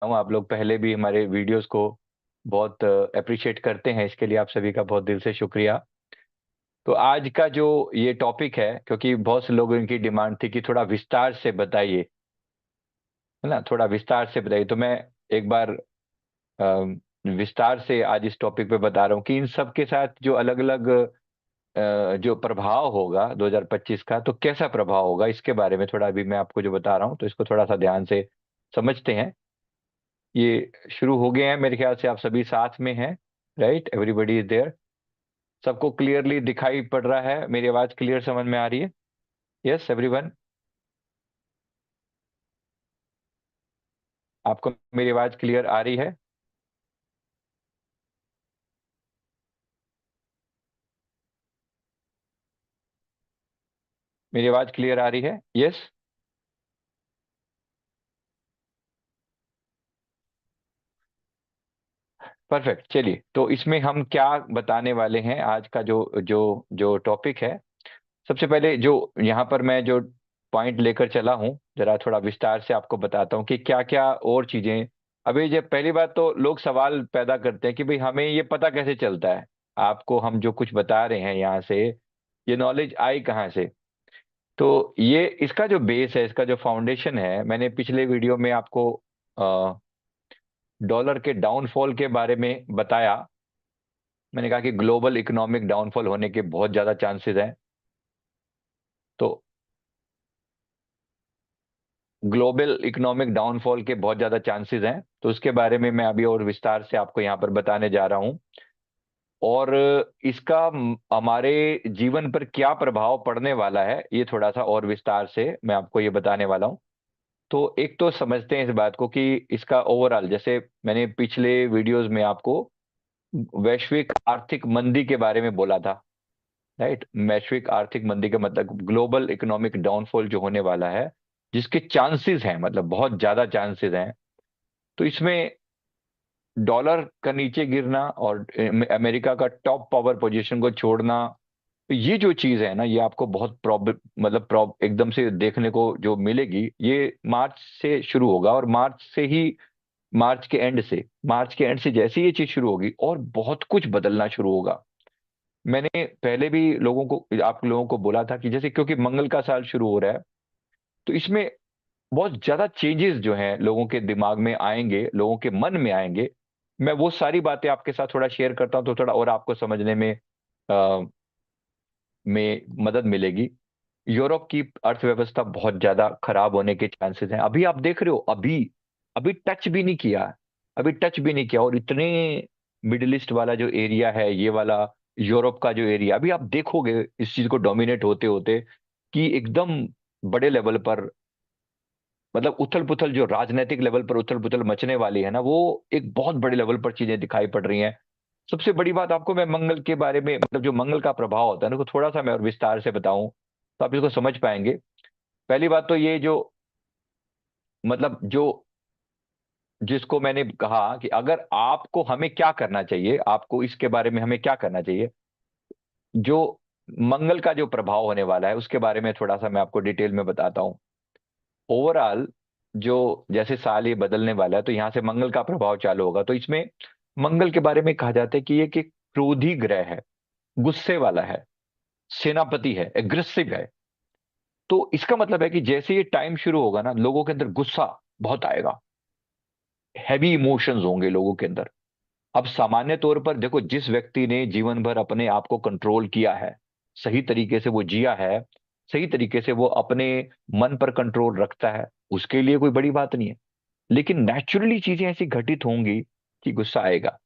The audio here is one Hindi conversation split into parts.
हूँ। आप लोग पहले भी हमारे वीडियोस को बहुत अप्रिशिएट करते हैं, इसके लिए आप सभी का बहुत दिल से शुक्रिया। तो आज का जो ये टॉपिक है, क्योंकि बहुत से लोगों की डिमांड थी कि थोड़ा विस्तार से बताइए, है ना, थोड़ा विस्तार से बताइए, तो मैं एक बार विस्तार से आज इस टॉपिक पे बता रहा हूँ कि इन सब के साथ जो अलग अलग जो प्रभाव होगा 2025 का, तो कैसा प्रभाव होगा इसके बारे में थोड़ा अभी मैं आपको जो बता रहा हूँ, तो इसको थोड़ा सा ध्यान से समझते हैं। ये शुरू हो गए हैं, मेरे ख्याल से आप सभी साथ में हैं। Right, everybody is there. सबको क्लियरली दिखाई पड़ रहा है, मेरी आवाज क्लियर समझ में आ रही है? यस एवरीवन, आपको मेरी आवाज क्लियर आ रही है? मेरी आवाज क्लियर आ रही है? यस। परफेक्ट। चलिए, तो इसमें हम क्या बताने वाले हैं, आज का जो जो जो टॉपिक है। सबसे पहले जो यहाँ पर मैं जो पॉइंट लेकर चला हूँ, जरा थोड़ा विस्तार से आपको बताता हूँ कि क्या क्या और चीजें। अभी जब पहली बात तो लोग सवाल पैदा करते हैं कि भाई हमें ये पता कैसे चलता है, आपको हम जो कुछ बता रहे हैं यहाँ से, ये नॉलेज आई कहाँ से? तो ये इसका जो बेस है, इसका जो फाउंडेशन है, मैंने पिछले वीडियो में आपको डॉलर के डाउनफॉल के बारे में बताया। मैंने कहा कि ग्लोबल इकोनॉमिक डाउनफॉल होने के बहुत ज्यादा चांसेस हैं। तो ग्लोबल इकोनॉमिक डाउनफॉल के बहुत ज्यादा चांसेस हैं, तो उसके बारे में मैं अभी और विस्तार से आपको यहाँ पर बताने जा रहा हूँ। और इसका हमारे जीवन पर क्या प्रभाव पड़ने वाला है, ये थोड़ा सा और विस्तार से मैं आपको ये बताने वाला हूँ। तो एक तो समझते हैं इस बात को कि इसका ओवरऑल, जैसे मैंने पिछले वीडियोस में आपको वैश्विक आर्थिक मंदी के बारे में बोला था। राइट, वैश्विक आर्थिक मंदी का मतलब ग्लोबल इकोनॉमिक डाउनफॉल जो होने वाला है, जिसके चांसेस हैं, मतलब बहुत ज्यादा चांसेस हैं। तो इसमें डॉलर का नीचे गिरना और अमेरिका का टॉप पावर पोजीशन को छोड़ना, तो ये जो चीज है ना, ये आपको बहुत एकदम से देखने को जो मिलेगी, ये मार्च से शुरू होगा। और मार्च के एंड से जैसे ये चीज शुरू होगी और बहुत कुछ बदलना शुरू होगा। मैंने पहले भी आप लोगों को बोला था कि जैसे क्योंकि मंगल का साल शुरू हो रहा है, तो इसमें बहुत ज्यादा चेंजेस जो हैं लोगों के दिमाग में आएंगे, लोगों के मन में आएंगे। मैं वो सारी बातें आपके साथ थोड़ा शेयर करता हूं, तो थोड़ा और आपको समझने में मदद मिलेगी। यूरोप की अर्थव्यवस्था बहुत ज्यादा खराब होने के चांसेस हैं। अभी आप देख रहे हो, अभी अभी टच भी नहीं किया, अभी टच भी नहीं किया, और इतने मिडिल ईस्ट वाला जो एरिया है, ये वाला यूरोप का जो एरिया, अभी आप देखोगे इस चीज को डोमिनेट होते होते कि एकदम बड़े लेवल पर, मतलब उथल पुथल, जो राजनीतिक लेवल पर उथल पुथल मचने वाली है ना, वो एक बहुत बड़े लेवल पर चीजें दिखाई पड़ रही हैं। सबसे बड़ी बात आपको मैं मंगल के बारे में, मतलब जो मंगल का प्रभाव होता है ना, उसको थोड़ा सा मैं और विस्तार से बताऊं तो आप इसको समझ पाएंगे। पहली बात तो ये जो, मतलब जो, जिसको मैंने कहा कि अगर आपको, हमें क्या करना चाहिए, आपको इसके बारे में हमें क्या करना चाहिए, जो मंगल का जो प्रभाव होने वाला है उसके बारे में थोड़ा सा मैं आपको डिटेल में बताता हूँ। ओवरऑल जो, जैसे साल ये बदलने वाला है, तो यहाँ से मंगल का प्रभाव चालू होगा। तो इसमें मंगल के बारे में कहा जाता है कि ये कि क्रोधी ग्रह है, गुस्से वाला है, सेनापति है, एग्रेसिव है। तो इसका मतलब है कि जैसे ये टाइम शुरू होगा ना, लोगों के अंदर गुस्सा बहुत आएगा, हैवी इमोशंस होंगे लोगों के अंदर। अब सामान्य तौर पर देखो, जिस व्यक्ति ने जीवन भर अपने आप को कंट्रोल किया है, सही तरीके से वो जिया है, सही तरीके से वो अपने मन पर कंट्रोल रखता है, उसके लिए कोई बड़ी बात नहीं है। लेकिन नेचुरली चीजें ऐसी घटित होंगी कि गुस्सा आएगा।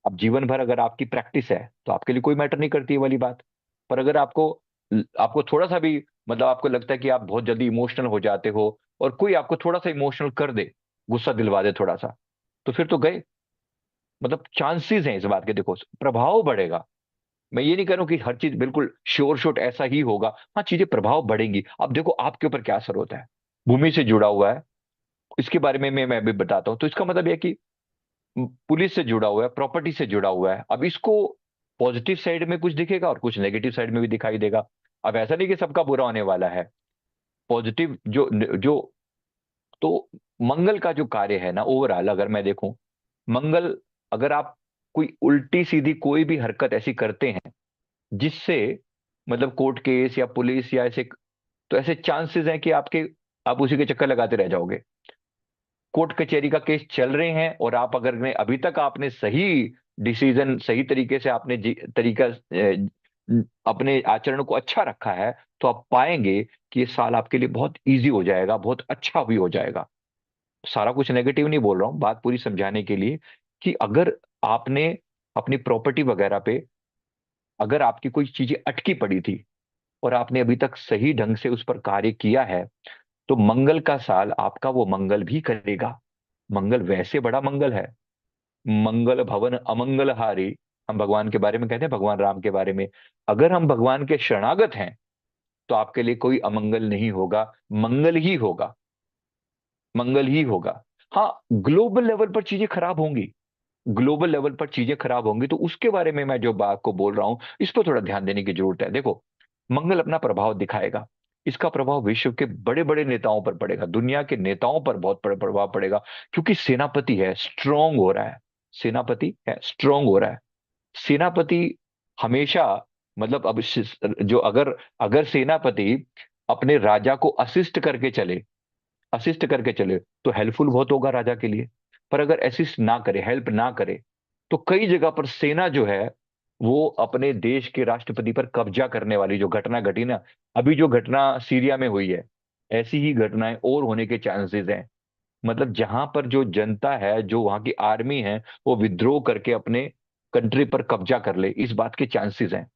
अब जीवन भर अगर आपकी प्रैक्टिस है तो आपके लिए कोई मैटर नहीं करती ये वाली बात। पर अगर आपको आपको थोड़ा सा भी, मतलब आपको लगता है कि आप बहुत जल्दी इमोशनल हो जाते हो, और कोई आपको थोड़ा सा इमोशनल कर दे, गुस्सा दिलवा दे थोड़ा सा, तो फिर तो गए। मतलब चांसेस हैं इस बात के, देखो प्रभाव बढ़ेगा। मैं ये नहीं कह रहा हूं कि हर चीज बिल्कुल श्योर शॉट ऐसा ही होगा, हाँ चीजें प्रभाव बढ़ेंगी। अब देखो आपके ऊपर क्या असर होता है, भूमि से जुड़ा हुआ है, इसके बारे में मैं भी बताता हूँ। तो इसका मतलब यह है कि पुलिस से जुड़ा हुआ है, प्रॉपर्टी से जुड़ा हुआ है। अब इसको पॉजिटिव साइड में कुछ दिखेगा और कुछ नेगेटिव साइड में भी दिखाई देगा। अब ऐसा नहीं कि सबका बुरा होने वाला है। पॉजिटिव जो जो तो मंगल का जो कार्य है ना, ओवरऑल अगर मैं देखूं, मंगल, अगर आप कोई उल्टी सीधी कोई भी हरकत ऐसी करते हैं जिससे मतलब कोर्ट केस या पुलिस या ऐसे, तो ऐसे चांसेस हैं कि आप उसी के चक्कर लगाते रह जाओगे। कोर्ट कचहरी का केस चल रहे हैं और आप अगर अभी तक आपने सही डिसीजन, सही तरीके से आपने तरीका अपने आचरण को अच्छा रखा है, तो आप पाएंगे कि ये साल आपके लिए बहुत इजी हो जाएगा, बहुत अच्छा भी हो जाएगा। सारा कुछ नेगेटिव नहीं बोल रहा हूँ, बात पूरी समझाने के लिए कि अगर आपने अपनी प्रॉपर्टी वगैरह पे, अगर आपकी कोई चीजें अटकी पड़ी थी और आपने अभी तक सही ढंग से उस पर कार्य किया है, तो मंगल का साल आपका वो मंगल भी करेगा। मंगल वैसे बड़ा मंगल है, मंगल भवन अमंगल हारी, हम भगवान के बारे में कहते हैं, भगवान राम के बारे में। अगर हम भगवान के शरणागत हैं तो आपके लिए कोई अमंगल नहीं होगा, मंगल ही होगा, मंगल ही होगा। हाँ, ग्लोबल लेवल पर चीजें खराब होंगी, ग्लोबल लेवल पर चीजें खराब होंगी, तो उसके बारे में मैं जो बात को बोल रहा हूं, इस पर थोड़ा ध्यान देने की जरूरत है। देखो, मंगल अपना प्रभाव दिखाएगा, इसका प्रभाव विश्व के बड़े बड़े नेताओं पर पड़ेगा, दुनिया के नेताओं पर बहुत बड़ा प्रभाव पड़ेगा, क्योंकि सेनापति है, स्ट्रोंग हो रहा है। सेनापति है, स्ट्रोंग हो रहा है। सेनापति हमेशा, मतलब अब जो अगर अगर सेनापति अपने राजा को असिस्ट करके चले तो हेल्पफुल बहुत होगा राजा के लिए। पर अगर असिस्ट ना करे, हेल्प ना करे, तो कई जगह पर सेना जो है वो अपने देश के राष्ट्रपति पर कब्जा करने वाली जो घटना घटी ना, अभी जो घटना सीरिया में हुई है, ऐसी ही घटनाएं और होने के चांसेस हैं। मतलब जहां पर जो जनता है, जो वहां की आर्मी है, वो विद्रोह करके अपने कंट्री पर कब्जा कर ले, इस बात के चांसेस हैं,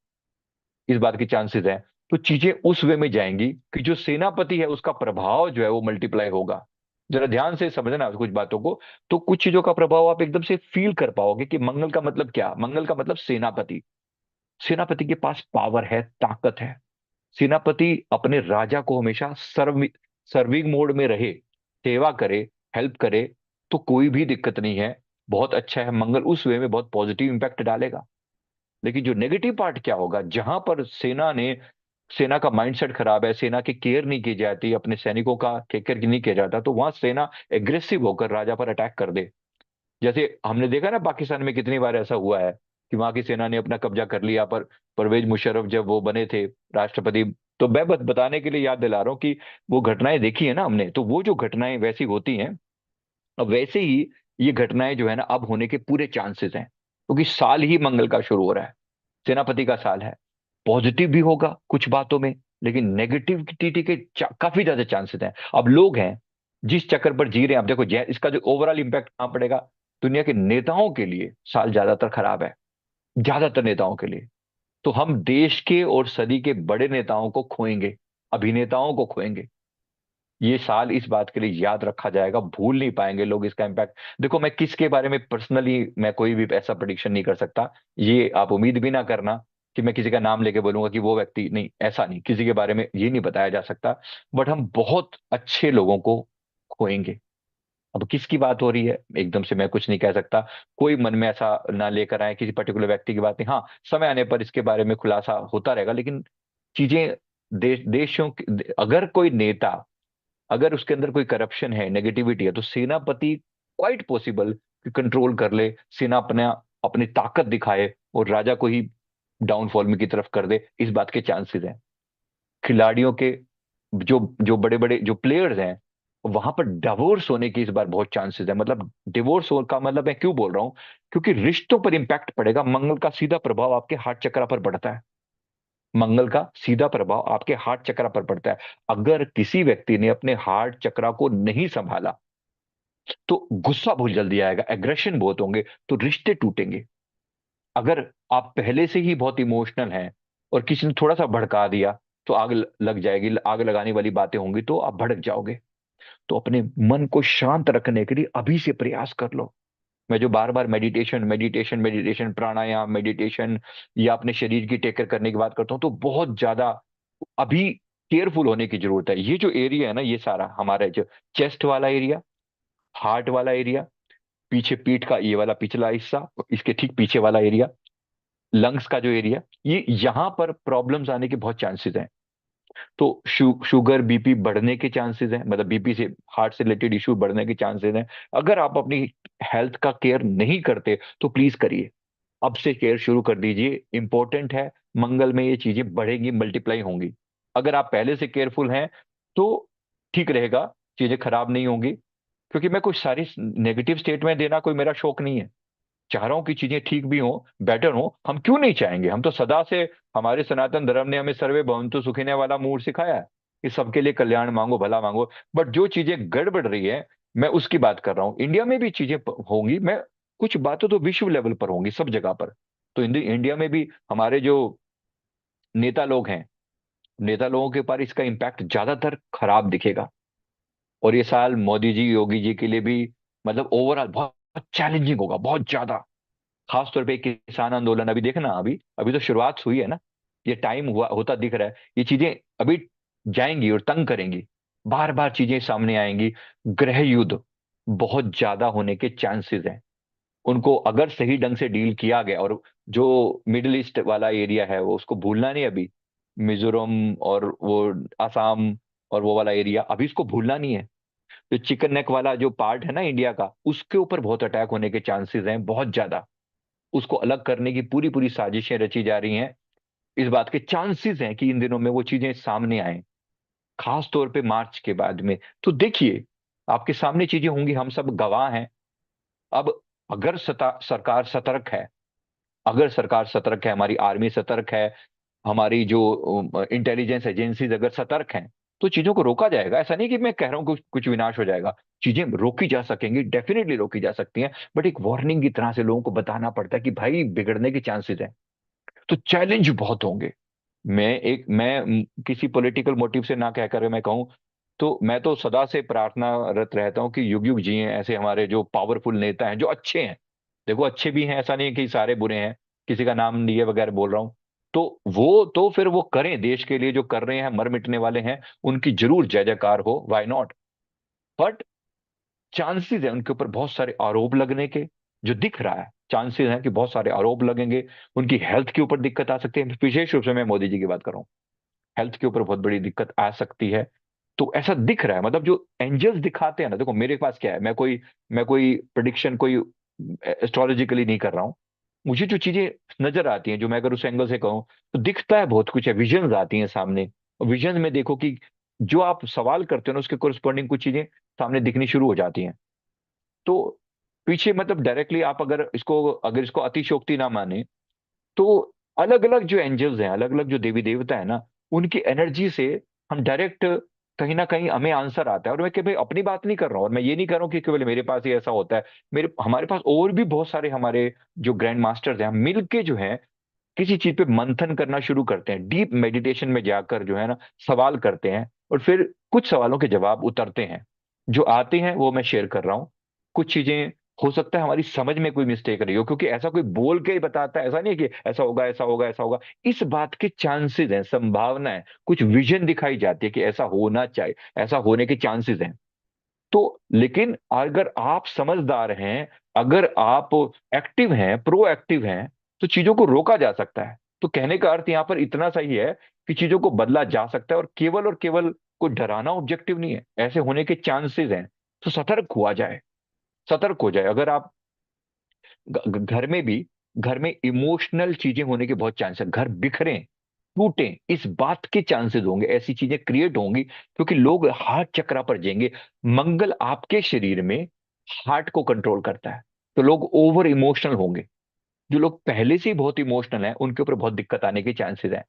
इस बात की चांसेस है। तो चीजें उस वे में जाएंगी कि जो सेनापति है उसका प्रभाव जो है वो मल्टीप्लाई होगा। जरा ध्यान से समझना कुछ बातों को, तो कुछ चीजों का प्रभाव आप एकदम से फील कर पाओगे कि मंगल का मतलब क्या। मंगल का मतलब सेनापति, सेनापति के पास पावर है, ताकत है। सेनापति अपने राजा को हमेशा सर्विंग मोड में रहे, सेवा करे, हेल्प करे, तो कोई भी दिक्कत नहीं है, बहुत अच्छा है। मंगल उस वे में बहुत पॉजिटिव इंपैक्ट डालेगा। लेकिन जो नेगेटिव पार्ट क्या होगा, जहां पर सेना का माइंडसेट खराब है, सेना की केयर नहीं की जाती, अपने सैनिकों का केयर नहीं किया जाता, तो वहां सेना एग्रेसिव होकर राजा पर अटैक कर दे। जैसे हमने देखा ना, पाकिस्तान में कितनी बार ऐसा हुआ है कि वहां की सेना ने अपना कब्जा कर लिया, पर परवेज मुशर्रफ जब वो बने थे राष्ट्रपति, तो मैं बस बताने के लिए याद दिला रहा हूँ कि वो घटनाएं देखी है ना हमने, तो वो जो घटनाएं वैसी होती हैं, अब वैसे ही ये घटनाएं जो है ना अब होने के पूरे चांसेस हैं, क्योंकि साल ही मंगल का शुरू हो रहा है, सेनापति का साल है। पॉजिटिव भी होगा कुछ बातों में, लेकिन नेगेटिविटी के काफी ज्यादा चांसेस हैं। अब लोग हैं जिस चक्कर पर जी रहे हैं, अब देखो इसका जो ओवरऑल इंपैक्ट कहाँ पड़ेगा, दुनिया के नेताओं के लिए साल ज्यादातर खराब है, ज्यादातर नेताओं के लिए। तो हम देश के और सदी के बड़े नेताओं को खोएंगे, अभिनेताओं को खोएंगे। ये साल इस बात के लिए याद रखा जाएगा, भूल नहीं पाएंगे लोग इसका इम्पैक्ट। देखो, मैं किसके बारे में पर्सनली मैं कोई भी ऐसा प्रिडिक्शन नहीं कर सकता, ये आप उम्मीद भी ना करना कि मैं किसी का नाम लेके बोलूंगा कि वो व्यक्ति, नहीं, ऐसा नहीं, किसी के बारे में ये नहीं बताया जा सकता। बट हम बहुत अच्छे लोगों को खोएंगे। अब किसकी बात हो रही है एकदम से मैं कुछ नहीं कह सकता, कोई मन में ऐसा ना लेकर आए किसी पर्टिकुलर व्यक्ति की बात नहीं। हाँ, समय आने पर इसके बारे में खुलासा होता रहेगा, लेकिन चीजें देशों अगर कोई नेता, अगर उसके अंदर कोई करप्शन है, नेगेटिविटी है, तो सेनापति क्वाइट पॉसिबल कि कंट्रोल कर ले, सेना अपना अपनी ताकत दिखाए और राजा को ही डाउनफॉल में की तरफ कर दे, इस बात के चांसेस हैं। खिलाड़ियों के जो जो बड़े बड़े जो प्लेयर्स हैं, वहां पर डिवोर्स होने की इस बार बहुत चांसेस है। मतलब डिवोर्स हो का मतलब मैं क्यों बोल रहा हूं, क्योंकि रिश्तों पर इंपैक्ट पड़ेगा। मंगल का सीधा प्रभाव आपके हार्ट चक्र पर पड़ता है, मंगल का सीधा प्रभाव आपके हार्ट चक्र पर पड़ता है। अगर किसी व्यक्ति ने अपने हार्ट चक्र को नहीं संभाला तो गुस्सा बहुत जल्दी आएगा, एग्रेशन बहुत होंगे, तो रिश्ते टूटेंगे। अगर आप पहले से ही बहुत इमोशनल हैं और किसी ने थोड़ा सा भड़का दिया, तो आग लग जाएगी, आग लगाने वाली बातें होंगी, तो आप भड़क जाओगे। तो अपने मन को शांत रखने के लिए अभी से प्रयास कर लो। मैं जो बार बार मेडिटेशन मेडिटेशन मेडिटेशन, प्राणायाम, मेडिटेशन, या अपने शरीर की टेक केयर करने की बात करता हूँ, तो बहुत ज्यादा अभी केयरफुल होने की जरूरत है। ये जो एरिया है ना, ये सारा हमारा जो चेस्ट वाला एरिया, हार्ट वाला एरिया, पीछे पीठ का ये वाला पिछला हिस्सा, इसके ठीक पीछे वाला एरिया, लंग्स का जो एरिया, ये यहां पर प्रॉब्लम्स आने के बहुत चांसेस हैं। तो शुगर बीपी बढ़ने के चांसेस हैं, मतलब बीपी से, हार्ट से रिलेटेड इश्यू बढ़ने के चांसेस हैं। अगर आप अपनी हेल्थ का केयर नहीं करते तो प्लीज करिए, अब से केयर शुरू कर दीजिए, इंपॉर्टेंट है। मंगल में ये चीजें बढ़ेंगी, मल्टीप्लाई होंगी। अगर आप पहले से केयरफुल हैं तो ठीक रहेगा, चीजें खराब नहीं होंगी। क्योंकि मैं कुछ सारी नेगेटिव स्टेटमेंट देना कोई मेरा शौक नहीं है, चाह रहा हूं कि चीजें ठीक भी हो, बेटर हो। हम क्यों नहीं चाहेंगे, हम तो सदा से, हमारे सनातन धर्म ने हमें सर्वे भवन्तु सुखिने वाला मूड सिखाया है कि सबके लिए कल्याण मांगो, भला मांगो। बट जो चीजें गड़बड़ रही है, मैं उसकी बात कर रहा हूँ। इंडिया में भी चीजें होंगी, मैं कुछ बातें तो विश्व लेवल पर होंगी सब जगह पर। तो इंडिया में भी हमारे जो नेता लोग हैं, नेता लोगों के ऊपर इसका इम्पैक्ट ज्यादातर खराब दिखेगा। और ये साल मोदी जी, योगी जी के लिए भी, मतलब ओवरऑल बहुत चैलेंजिंग होगा, बहुत ज्यादा। खास तौर पे किसान आंदोलन, अभी देखना, अभी अभी तो शुरुआत हुई है ना, ये टाइम हुआ होता दिख रहा है। ये चीजें अभी जाएंगी और तंग करेंगी, बार बार चीजें सामने आएंगी। गृह युद्ध बहुत ज्यादा होने के चांसेस हैं। उनको अगर सही ढंग से डील किया गया, और जो मिडिल ईस्ट वाला एरिया है वो, उसको भूलना नहीं अभी। मिजोरम और वो असम और वो वाला एरिया, अभी इसको भूलना नहीं है। जो चिकन नेक वाला जो पार्ट है ना इंडिया का, उसके ऊपर बहुत अटैक होने के चांसेस हैं, बहुत ज्यादा। उसको अलग करने की पूरी पूरी साजिशें रची जा रही हैं। इस बात के चांसेस हैं कि इन दिनों में वो चीजें सामने आए, खास तौर पे मार्च के बाद में। तो देखिए, आपके सामने चीजें होंगी, हम सब गवाह हैं। अब अगर सरकार सतर्क है, अगर सरकार सतर्क है, हमारी आर्मी सतर्क है, हमारी जो इंटेलिजेंस एजेंसीज अगर सतर्क हैं, तो चीजों को रोका जाएगा। ऐसा नहीं कि मैं कह रहा हूं कुछ कुछ विनाश हो जाएगा, चीजें रोकी जा सकेंगी, डेफिनेटली रोकी जा सकती हैं। बट एक वार्निंग की तरह से लोगों को बताना पड़ता है कि भाई बिगड़ने के चांसेस हैं। तो चैलेंज बहुत होंगे। किसी पॉलिटिकल मोटिव से ना कहकर मैं कहूं, तो मैं तो सदा से प्रार्थनारत रहता हूं कि युग युग जिए ऐसे हमारे जो पावरफुल नेता हैं, जो अच्छे हैं। देखो अच्छे भी हैं, ऐसा नहीं है कि सारे बुरे हैं, किसी का नाम लिए बगैर बोल रहा हूं। तो वो तो फिर वो करें, देश के लिए जो कर रहे हैं, मर मिटने वाले हैं, उनकी जरूर जय जयकार हो, व्हाई नॉट। बट चांसेस है उनके ऊपर बहुत सारे आरोप लगने के, जो दिख रहा है, चांसेस हैं कि बहुत सारे आरोप लगेंगे। उनकी हेल्थ के ऊपर दिक्कत आ सकती है, विशेष रूप से मैं मोदी जी की बात कर रहा हूँ। हेल्थ के ऊपर बहुत बड़ी दिक्कत आ सकती है। तो ऐसा दिख रहा है, मतलब जो एंजल्स दिखाते हैं ना, देखो मेरे पास क्या है, मैं कोई प्रिडिक्शन, कोई एस्ट्रोलॉजिकली नहीं कर रहा हूँ। मुझे जो चीजें नजर आती हैं, जो मैं अगर उस एंगल से कहूँ, तो दिखता है बहुत कुछ है, विजन्स आती हैं सामने। विजन में देखो कि जो आप सवाल करते हो ना, उसके कोरिस्पॉन्डिंग कुछ चीजें सामने दिखनी शुरू हो जाती हैं। तो पीछे, मतलब डायरेक्टली आप अगर इसको अतिशयोक्ति ना माने, तो अलग अलग जो एंजल्स हैं, अलग अलग जो देवी देवता है ना, उनकी एनर्जी से हम डायरेक्ट कहीं ना कहीं हमें आंसर आता है। और मैं केवल अपनी बात नहीं कर रहा हूँ, और मैं ये नहीं कर रहा हूँ कि केवल मेरे पास ही ऐसा होता है। मेरे हमारे पास और भी बहुत सारे हमारे जो ग्रैंड मास्टर्स हैं, हम मिलके जो है किसी चीज पे मंथन करना शुरू करते हैं, डीप मेडिटेशन में जाकर जो है ना, सवाल करते हैं, और फिर कुछ सवालों के जवाब उतरते हैं। जो आते हैं वो मैं शेयर कर रहा हूँ। कुछ चीजें हो सकता है हमारी समझ में कोई मिस्टेक रही हो, क्योंकि ऐसा कोई बोल के ही बताता है, ऐसा नहीं है कि ऐसा होगा, ऐसा होगा, ऐसा होगा। इस बात के चांसेस हैं, संभावना है, कुछ विजन दिखाई जाती है कि ऐसा होना चाहिए, ऐसा होने के चांसेस हैं। तो लेकिन अगर आप समझदार हैं, अगर आप एक्टिव हैं, प्रोएक्टिव हैं, तो चीजों को रोका जा सकता है। तो कहने का अर्थ यहां पर इतना सही है कि चीजों को बदला जा सकता है, और केवल कोई डराना ऑब्जेक्टिव नहीं है, ऐसे होने के चांसेस हैं। तो सतर्क हुआ जाए, सतर्क हो जाए। अगर आप घर में भी, घर में इमोशनल चीजें होने के बहुत चांस है, घर बिखरे, टूटे, इस बात के चांसेस होंगे, ऐसी चीजें क्रिएट होंगी, क्योंकि लोग हार्ट चक्रा पर जाएंगे। मंगल आपके शरीर में हार्ट को कंट्रोल करता है। तो लोग ओवर इमोशनल होंगे। जो लोग पहले से ही बहुत इमोशनल हैं, उनके ऊपर बहुत दिक्कत आने के चांसेस हैं।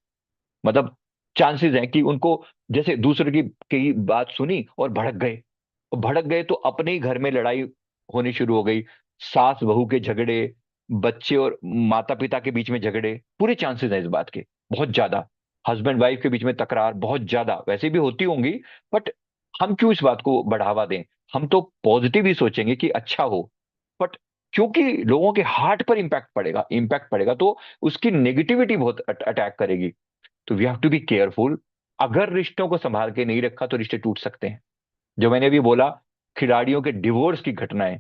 मतलब चांसेस हैं कि उनको, जैसे दूसरे की बात सुनी और भड़क गए, और भड़क गए तो अपने ही घर में लड़ाई होनी शुरू हो गई, सास बहू के झगड़े, बच्चे और माता पिता के बीच में झगड़े, पूरे चांसेस हैं इस बात के, बहुत ज्यादा। हस्बैंड वाइफ के बीच में तकरार बहुत ज्यादा, वैसे भी होती होंगी, बट हम क्यों इस बात को बढ़ावा दें। हम तो पॉजिटिव ही सोचेंगे कि अच्छा हो। बट क्योंकि लोगों के हार्ट पर इम्पैक्ट पड़ेगा, तो उसकी नेगेटिविटी बहुत अटैक करेगी। तो we have to be careful. अगर रिश्तों को संभाल के नहीं रखा तो रिश्ते टूट सकते हैं। जो मैंने अभी बोला, खिलाड़ियों के डिवोर्स की घटनाएं,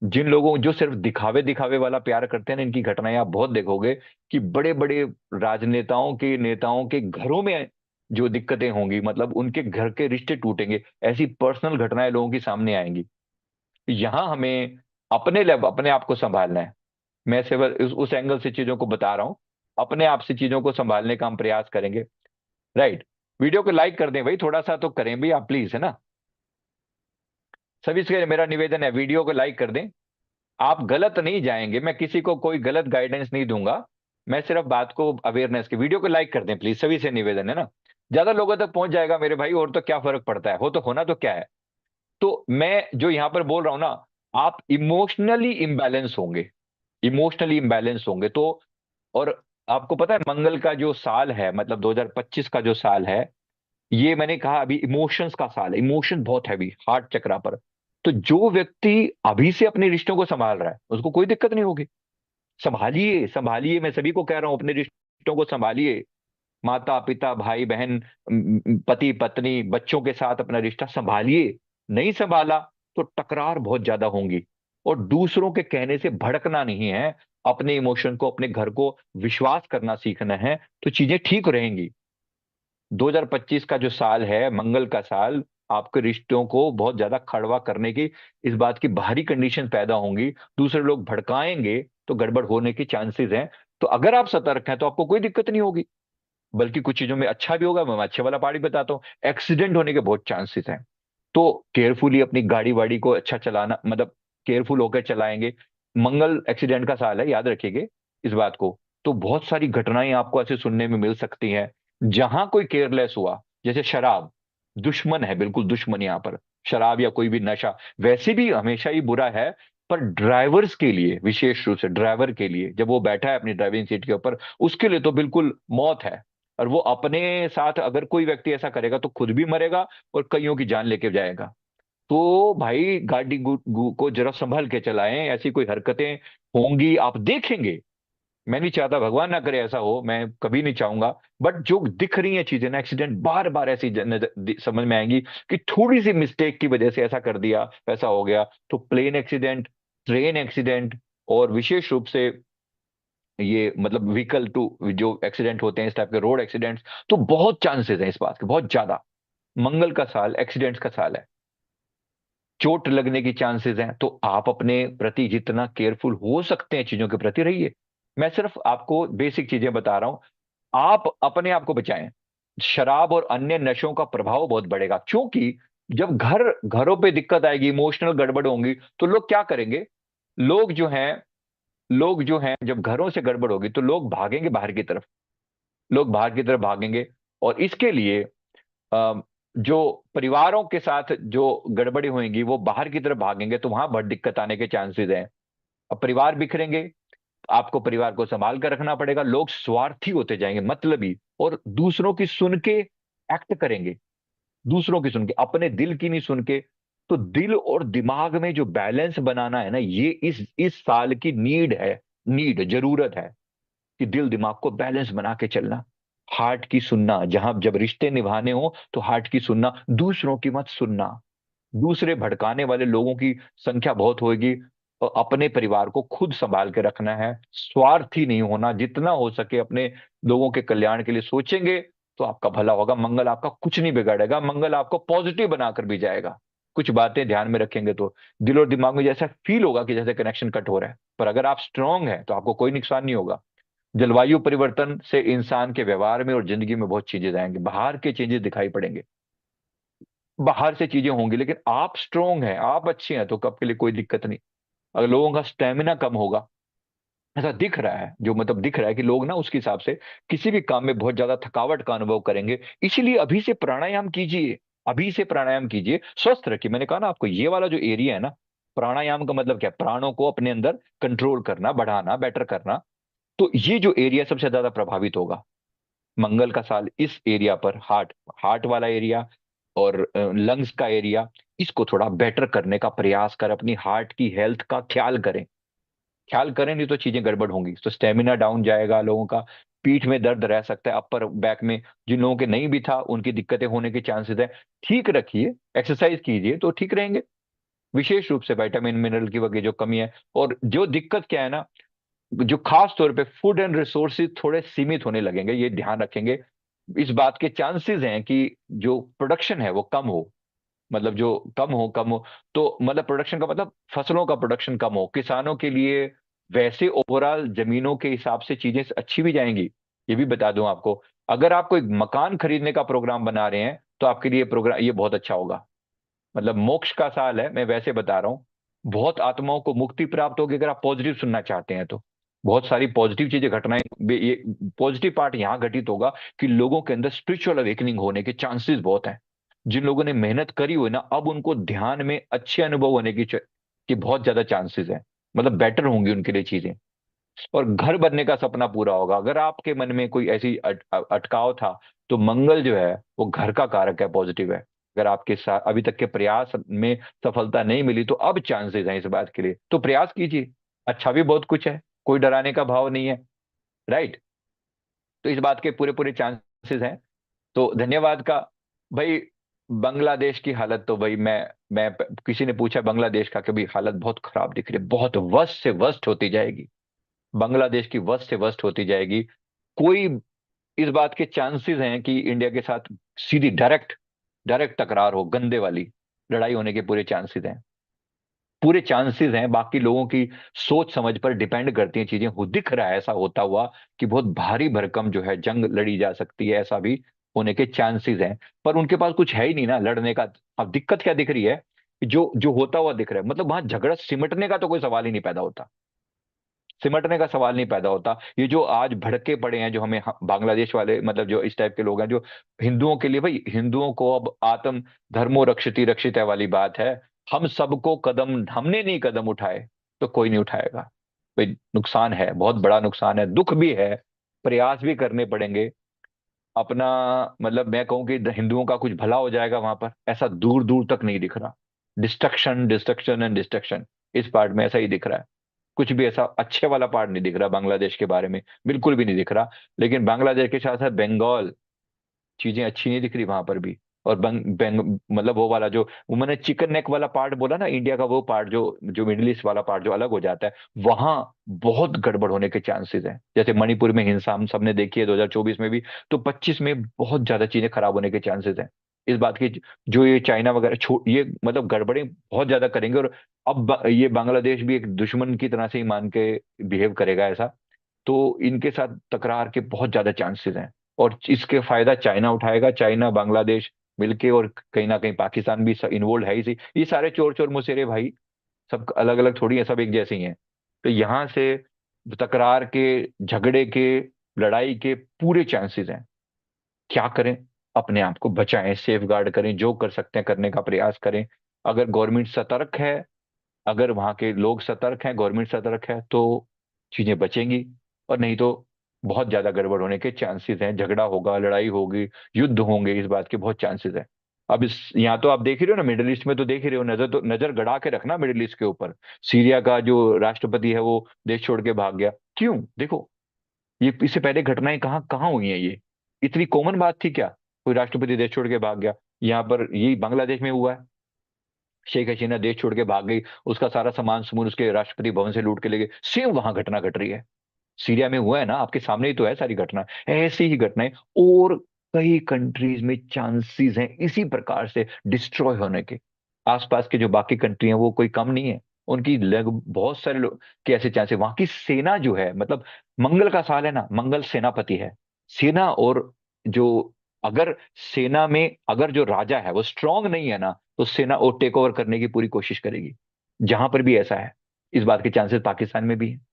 जिन लोगों जो सिर्फ दिखावे दिखावे वाला प्यार करते हैं ना, इनकी घटनाएं आप बहुत देखोगे कि बड़े बड़े राजनेताओं के, नेताओं के घरों में जो दिक्कतें होंगी, मतलब उनके घर के रिश्ते टूटेंगे, ऐसी पर्सनल घटनाएं लोगों की सामने आएंगी। यहाँ हमें अपने आप को संभालना है। मैं सिर्फ उस एंगल से चीजों को बता रहा हूँ। अपने आप से चीजों को संभालने का हम प्रयास करेंगे। राइट। वीडियो को लाइक कर दें भाई, थोड़ा सा तो करें भी आप प्लीज, है ना। सभी से मेरा निवेदन है, वीडियो को लाइक कर दें। आप गलत नहीं जाएंगे, मैं किसी को कोई गलत गाइडेंस नहीं दूंगा। मैं सिर्फ बात को अवेयरनेस की, वीडियो को लाइक कर दें प्लीज, सभी से निवेदन है ना। ज्यादा लोगों तक पहुंच जाएगा मेरे भाई, और तो क्या फर्क पड़ता है, हो तो होना तो क्या है। तो मैं जो यहां पर बोल रहा हूं ना, आप इमोशनली इम्बैलेंस होंगे, इमोशनली इम्बैलेंस होंगे तो। और आपको पता है मंगल का जो साल है, मतलब 2025 का जो साल है, ये मैंने कहा अभी इमोशंस का साल है, इमोशन बहुत हैवी हार्ट चक्रा पर। तो जो व्यक्ति अभी से अपने रिश्तों को संभाल रहा है उसको कोई दिक्कत नहीं होगी। संभालिए संभालिए, मैं सभी को कह रहा हूं, अपने रिश्तों को संभालिए। माता पिता भाई बहन, पति पत्नी बच्चों के साथ अपना रिश्ता संभालिए। नहीं संभाला तो टकरार बहुत ज्यादा होंगी। और दूसरों के कहने से भड़कना नहीं है, अपने इमोशन को, अपने घर को विश्वास करना सीखना है, तो चीजें ठीक रहेंगी। 2025 का जो साल है, मंगल का साल, आपके रिश्तों को बहुत ज्यादा कड़वा करने की, इस बात की बाहरी कंडीशन पैदा होंगी। दूसरे लोग भड़काएंगे तो गड़बड़ होने की चांसेस हैं। तो अगर आप सतर्क हैं तो आपको कोई दिक्कत नहीं होगी, बल्कि कुछ चीजों में अच्छा भी होगा। मैं अच्छे वाला पार्ट भी बताता हूँ, एक्सीडेंट होने के बहुत चांसेस हैं। तो केयरफुली अपनी गाड़ी वाड़ी को अच्छा चलाना, मतलब केयरफुल होकर चलाएंगे। मंगल एक्सीडेंट का साल है, याद रखिएगा इस बात को। तो बहुत सारी घटनाएं आपको ऐसे सुनने में मिल सकती हैं जहां कोई केयरलेस हुआ। जैसे शराब, दुश्मन है, बिल्कुल दुश्मन यहाँ पर। शराब या कोई भी नशा वैसे भी हमेशा ही बुरा है, पर ड्राइवर्स के लिए, विशेष रूप से ड्राइवर के लिए, जब वो बैठा है अपनी ड्राइविंग सीट के ऊपर, उसके लिए तो बिल्कुल मौत है। और वो अपने साथ अगर कोई व्यक्ति ऐसा करेगा तो खुद भी मरेगा और कईयों की जान लेके जाएगा। तो भाई गाड़ी को जरा संभल के चलाएं, ऐसी कोई हरकतें होंगी आप देखेंगे। मैं नहीं चाहता, भगवान ना करे ऐसा हो, मैं कभी नहीं चाहूंगा। बट जो दिख रही है चीजें ना, एक्सीडेंट बार बार ऐसी समझ में आएंगी कि थोड़ी सी मिस्टेक की वजह से ऐसा कर दिया, वैसा हो गया। तो प्लेन एक्सीडेंट, ट्रेन एक्सीडेंट, और विशेष रूप से ये मतलब व्हीकल टू जो एक्सीडेंट होते हैं, इस टाइप के रोड एक्सीडेंट्स, तो बहुत चांसेस हैं इस बात के, बहुत ज्यादा। मंगल का साल एक्सीडेंट्स का साल है, चोट लगने की चांसेस हैं। तो आप अपने प्रति जितना केयरफुल हो सकते हैं चीजों के प्रति रहिए। मैं सिर्फ आपको बेसिक चीजें बता रहा हूं। आप अपने आप को बचाएं। शराब और अन्य नशों का प्रभाव बहुत बढ़ेगा, क्योंकि जब घरों पे दिक्कत आएगी, इमोशनल गड़बड़ होंगी, तो लोग क्या करेंगे। लोग जो हैं लोग जो हैं जब घरों से गड़बड़ होगी तो लोग भागेंगे बाहर की तरफ, लोग बाहर की तरफ भागेंगे। और इसके लिए जो परिवारों के साथ जो गड़बड़ी होंगी वो बाहर की तरफ भागेंगे, तो वहां बहुत दिक्कत आने के चांसेस हैं। अब परिवार बिखरेंगे, आपको परिवार को संभाल कर रखना पड़ेगा। लोग स्वार्थी होते जाएंगे, मतलबी, और दूसरों की सुन के एक्ट करेंगे, दूसरों की सुन के, अपने दिल की नहीं सुन के। तो दिल और दिमाग में जो बैलेंस बनाना है ना, ये इस साल की नीड है, नीड जरूरत है, कि दिल दिमाग को बैलेंस बना के चलना। हार्ट की सुनना, जहां जब रिश्ते निभाने हो तो हार्ट की सुनना, दूसरों की मत सुनना। दूसरे भड़काने वाले लोगों की संख्या बहुत होगी। और अपने परिवार को खुद संभाल के रखना है, स्वार्थी नहीं होना, जितना हो सके अपने लोगों के कल्याण के लिए सोचेंगे तो आपका भला होगा। मंगल आपका कुछ नहीं बिगाड़ेगा, मंगल आपको पॉजिटिव बनाकर भी जाएगा। कुछ बातें ध्यान में रखेंगे तो दिल और दिमाग में जैसा फील होगा कि जैसे कनेक्शन कट हो रहा है, पर अगर आप स्ट्रांग है तो आपको कोई नुकसान नहीं होगा। जलवायु परिवर्तन से इंसान के व्यवहार में और जिंदगी में बहुत चीजें आएंगी, बाहर के चेंजेस दिखाई पड़ेंगे, बाहर से चीजें होंगी, लेकिन आप स्ट्रोंग हैं, आप अच्छे हैं, तो कब के लिए कोई दिक्कत नहीं। अगर लोगों का स्टेमिना कम होगा, ऐसा दिख रहा है, जो मतलब दिख रहा है कि लोग ना उसके हिसाब से किसी भी काम में बहुत ज्यादा थकावट का अनुभव करेंगे। इसीलिए अभी से प्राणायाम कीजिए, अभी से प्राणायाम कीजिए, स्वस्थ रखिए। मैंने कहा ना आपको, ये वाला जो एरिया है ना, प्राणायाम का मतलब क्या है? प्राणों को अपने अंदर कंट्रोल करना, बढ़ाना, बेटर करना। तो ये जो एरिया सबसे ज्यादा प्रभावित होगा मंगल का साल, इस एरिया पर, हार्ट, हार्ट वाला एरिया और लंग्स का एरिया, इसको थोड़ा बेटर करने का प्रयास कर, अपनी हार्ट की हेल्थ का ख्याल करें। ख्याल करें नहीं तो चीजें गड़बड़ होंगी, तो स्टेमिना डाउन जाएगा लोगों का। पीठ में दर्द रह सकता है, अपर बैक में, जिन लोगों के नहीं भी था उनकी दिक्कतें होने के चांसेस है। ठीक रखिए, एक्सरसाइज कीजिए तो ठीक रहेंगे। विशेष रूप से विटामिन मिनरल की वगैरह जो कमी है, और जो दिक्कत क्या है ना, जो खास तौर पे फूड एंड रिसोर्सेज थोड़े सीमित होने लगेंगे, ये ध्यान रखेंगे। इस बात के चांसेस हैं कि जो प्रोडक्शन है वो कम हो, मतलब जो कम हो तो मतलब प्रोडक्शन का मतलब फसलों का प्रोडक्शन कम हो किसानों के लिए। वैसे ओवरऑल जमीनों के हिसाब से चीजें अच्छी भी जाएंगी। ये भी बता दूं आपको, अगर आप कोई मकान खरीदने का प्रोग्राम बना रहे हैं तो आपके लिए प्रोग्राम ये बहुत अच्छा होगा। मतलब मोक्ष का साल है, मैं वैसे बता रहा हूँ। बहुत आत्माओं को मुक्ति प्राप्त होगी अगर आप पॉजिटिव सुनना चाहते हैं तो। बहुत सारी पॉजिटिव चीजें घटनाएं, ये पॉजिटिव पार्ट यहाँ घटित होगा कि लोगों के अंदर स्पिरिचुअल अवेकनिंग होने के चांसेस बहुत हैं। जिन लोगों ने मेहनत करी हुई ना, अब उनको ध्यान में अच्छे अनुभव होने की बहुत ज्यादा चांसेस है। मतलब बेटर होंगी उनके लिए चीजें। और घर बनने का सपना पूरा होगा। अगर आपके मन में कोई ऐसी अटकाव था, तो मंगल जो है वो घर का कारक है, पॉजिटिव है। अगर आपके साथ अभी तक के प्रयास में सफलता नहीं मिली तो अब चांसेस हैं इस बात के लिए, तो प्रयास कीजिए। अच्छा भी बहुत कुछ है, कोई डराने का भाव नहीं है। राइट। तो इस बात के पूरे पूरे चांसेस हैं। तो धन्यवाद का भाई। बांग्लादेश की हालत तो भाई मैं किसी ने पूछा बांग्लादेश का कि भाई हालत बहुत खराब दिख रही है, बहुत वर्स्ट से वर्स्ट होती जाएगी। बांग्लादेश की वर्स्ट से वर्स्ट होती जाएगी। कोई इस बात के चांसेस हैं कि इंडिया के साथ सीधी डायरेक्ट डायरेक्ट टकरार हो, गंदे वाली लड़ाई होने के पूरे चांसेस हैं। पूरे चांसेस हैं। बाकी लोगों की सोच समझ पर डिपेंड करती हैं चीजें। हो दिख रहा है ऐसा होता हुआ कि बहुत भारी भरकम जो है जंग लड़ी जा सकती है, ऐसा भी होने के चांसेस हैं। पर उनके पास कुछ है ही नहीं ना लड़ने का। अब दिक्कत क्या दिख रही है कि जो जो होता हुआ दिख रहा है, मतलब वहां झगड़ा सिमटने का तो कोई सवाल ही नहीं पैदा होता। सिमटने का सवाल नहीं पैदा होता। ये जो आज भड़के पड़े हैं, जो हमें बांग्लादेश वाले, मतलब जो इस टाइप के लोग हैं जो हिंदुओं के लिए, भाई हिंदुओं को अब आत्म धर्मो रक्षति रक्षित है वाली बात है। हम सबको कदम, हमने नहीं कदम उठाए तो कोई नहीं उठाएगा। भाई नुकसान है, बहुत बड़ा नुकसान है, दुख भी है। प्रयास भी करने पड़ेंगे अपना। मतलब मैं कहूँ कि हिंदुओं का कुछ भला हो जाएगा वहां पर, ऐसा दूर दूर तक नहीं दिख रहा। डिस्ट्रक्शन डिस्ट्रक्शन एंड डिस्ट्रक्शन, इस पार्ट में ऐसा ही दिख रहा है। कुछ भी ऐसा अच्छे वाला पार्ट नहीं दिख रहा बांग्लादेश के बारे में, बिल्कुल भी नहीं दिख रहा। लेकिन बांग्लादेश के साथ साथ बंगाल, चीजें अच्छी नहीं दिख रही वहां पर भी। और मतलब वो वाला जो वो मैंने चिकन नेक वाला पार्ट बोला ना, इंडिया का वो पार्ट जो जो मिडिल ईस्ट वाला पार्ट जो अलग हो जाता है, वहां बहुत गड़बड़ होने के चांसेस हैं। जैसे मणिपुर में हिंसा हम सबने देखी है 2024 में भी, तो 25 में बहुत ज्यादा चीजें खराब होने के चांसेस हैं। इस बात की, जो ये चाइना वगैरह ये मतलब गड़बड़ें बहुत ज्यादा करेंगे। और अब ये बांग्लादेश भी एक दुश्मन की तरह से ही मान के बिहेव करेगा ऐसा। तो इनके साथ टकरार के बहुत ज्यादा चांसेस हैं। और इसके फायदा चाइना उठाएगा, चाइना बांग्लादेश मिलके, और कहीं ना कहीं पाकिस्तान भी इन्वॉल्व है ही सही। ये सारे चोर चोर मुसेरे भाई, सब अलग अलग थोड़ी है, सब एक जैसे ही हैं। तो यहाँ से तकरार के, झगड़े के, लड़ाई के पूरे चांसेस हैं। क्या करें? अपने आप को बचाएं, सेफ गार्ड करें, जो कर सकते हैं करने का प्रयास करें। अगर गवर्नमेंट सतर्क है, अगर वहां के लोग सतर्क हैं, गवर्नमेंट सतर्क है, तो चीजें बचेंगी। और नहीं तो बहुत ज्यादा गड़बड़ होने के चांसेस हैं। झगड़ा होगा, लड़ाई होगी, युद्ध होंगे, इस बात के बहुत चांसेस हैं। अब इस यहाँ तो आप देख ही रहे हो ना, मिडिल ईस्ट में तो देख ही रहे हो, नजर तो नजर गड़ा के रखना मिडिल ईस्ट के ऊपर। सीरिया का जो राष्ट्रपति है वो देश छोड़ के भाग गया, क्यों? देखो, ये इससे पहले घटनाएं कहाँ कहाँ हुई हैं ये? इतनी कॉमन बात थी क्या? कोई राष्ट्रपति देश छोड़ के भाग गया। यहाँ पर यही बांग्लादेश में हुआ है। शेख हसीना देश छोड़ के भाग गई, उसका सारा सामान समून उसके राष्ट्रपति भवन से लूट के ले गए। सेम वहां घटना घट रही है। सीरिया में हुआ है ना, आपके सामने ही तो है सारी घटना। ऐसी ही घटनाएं और कई कंट्रीज में चांसेस हैं इसी प्रकार से डिस्ट्रॉय होने के। आसपास के जो बाकी कंट्री हैं वो कोई कम नहीं है। उनकी लग बहुत सारे लोग के ऐसे चांसेस। वहां की सेना जो है, मतलब मंगल का साल है ना, मंगल सेनापति है। सेना और जो, अगर सेना में अगर जो राजा है वो स्ट्रांग नहीं है ना, तो सेना वो टेक ओवर करने की पूरी कोशिश करेगी। जहां पर भी ऐसा है, इस बात के चांसेस पाकिस्तान में भी है।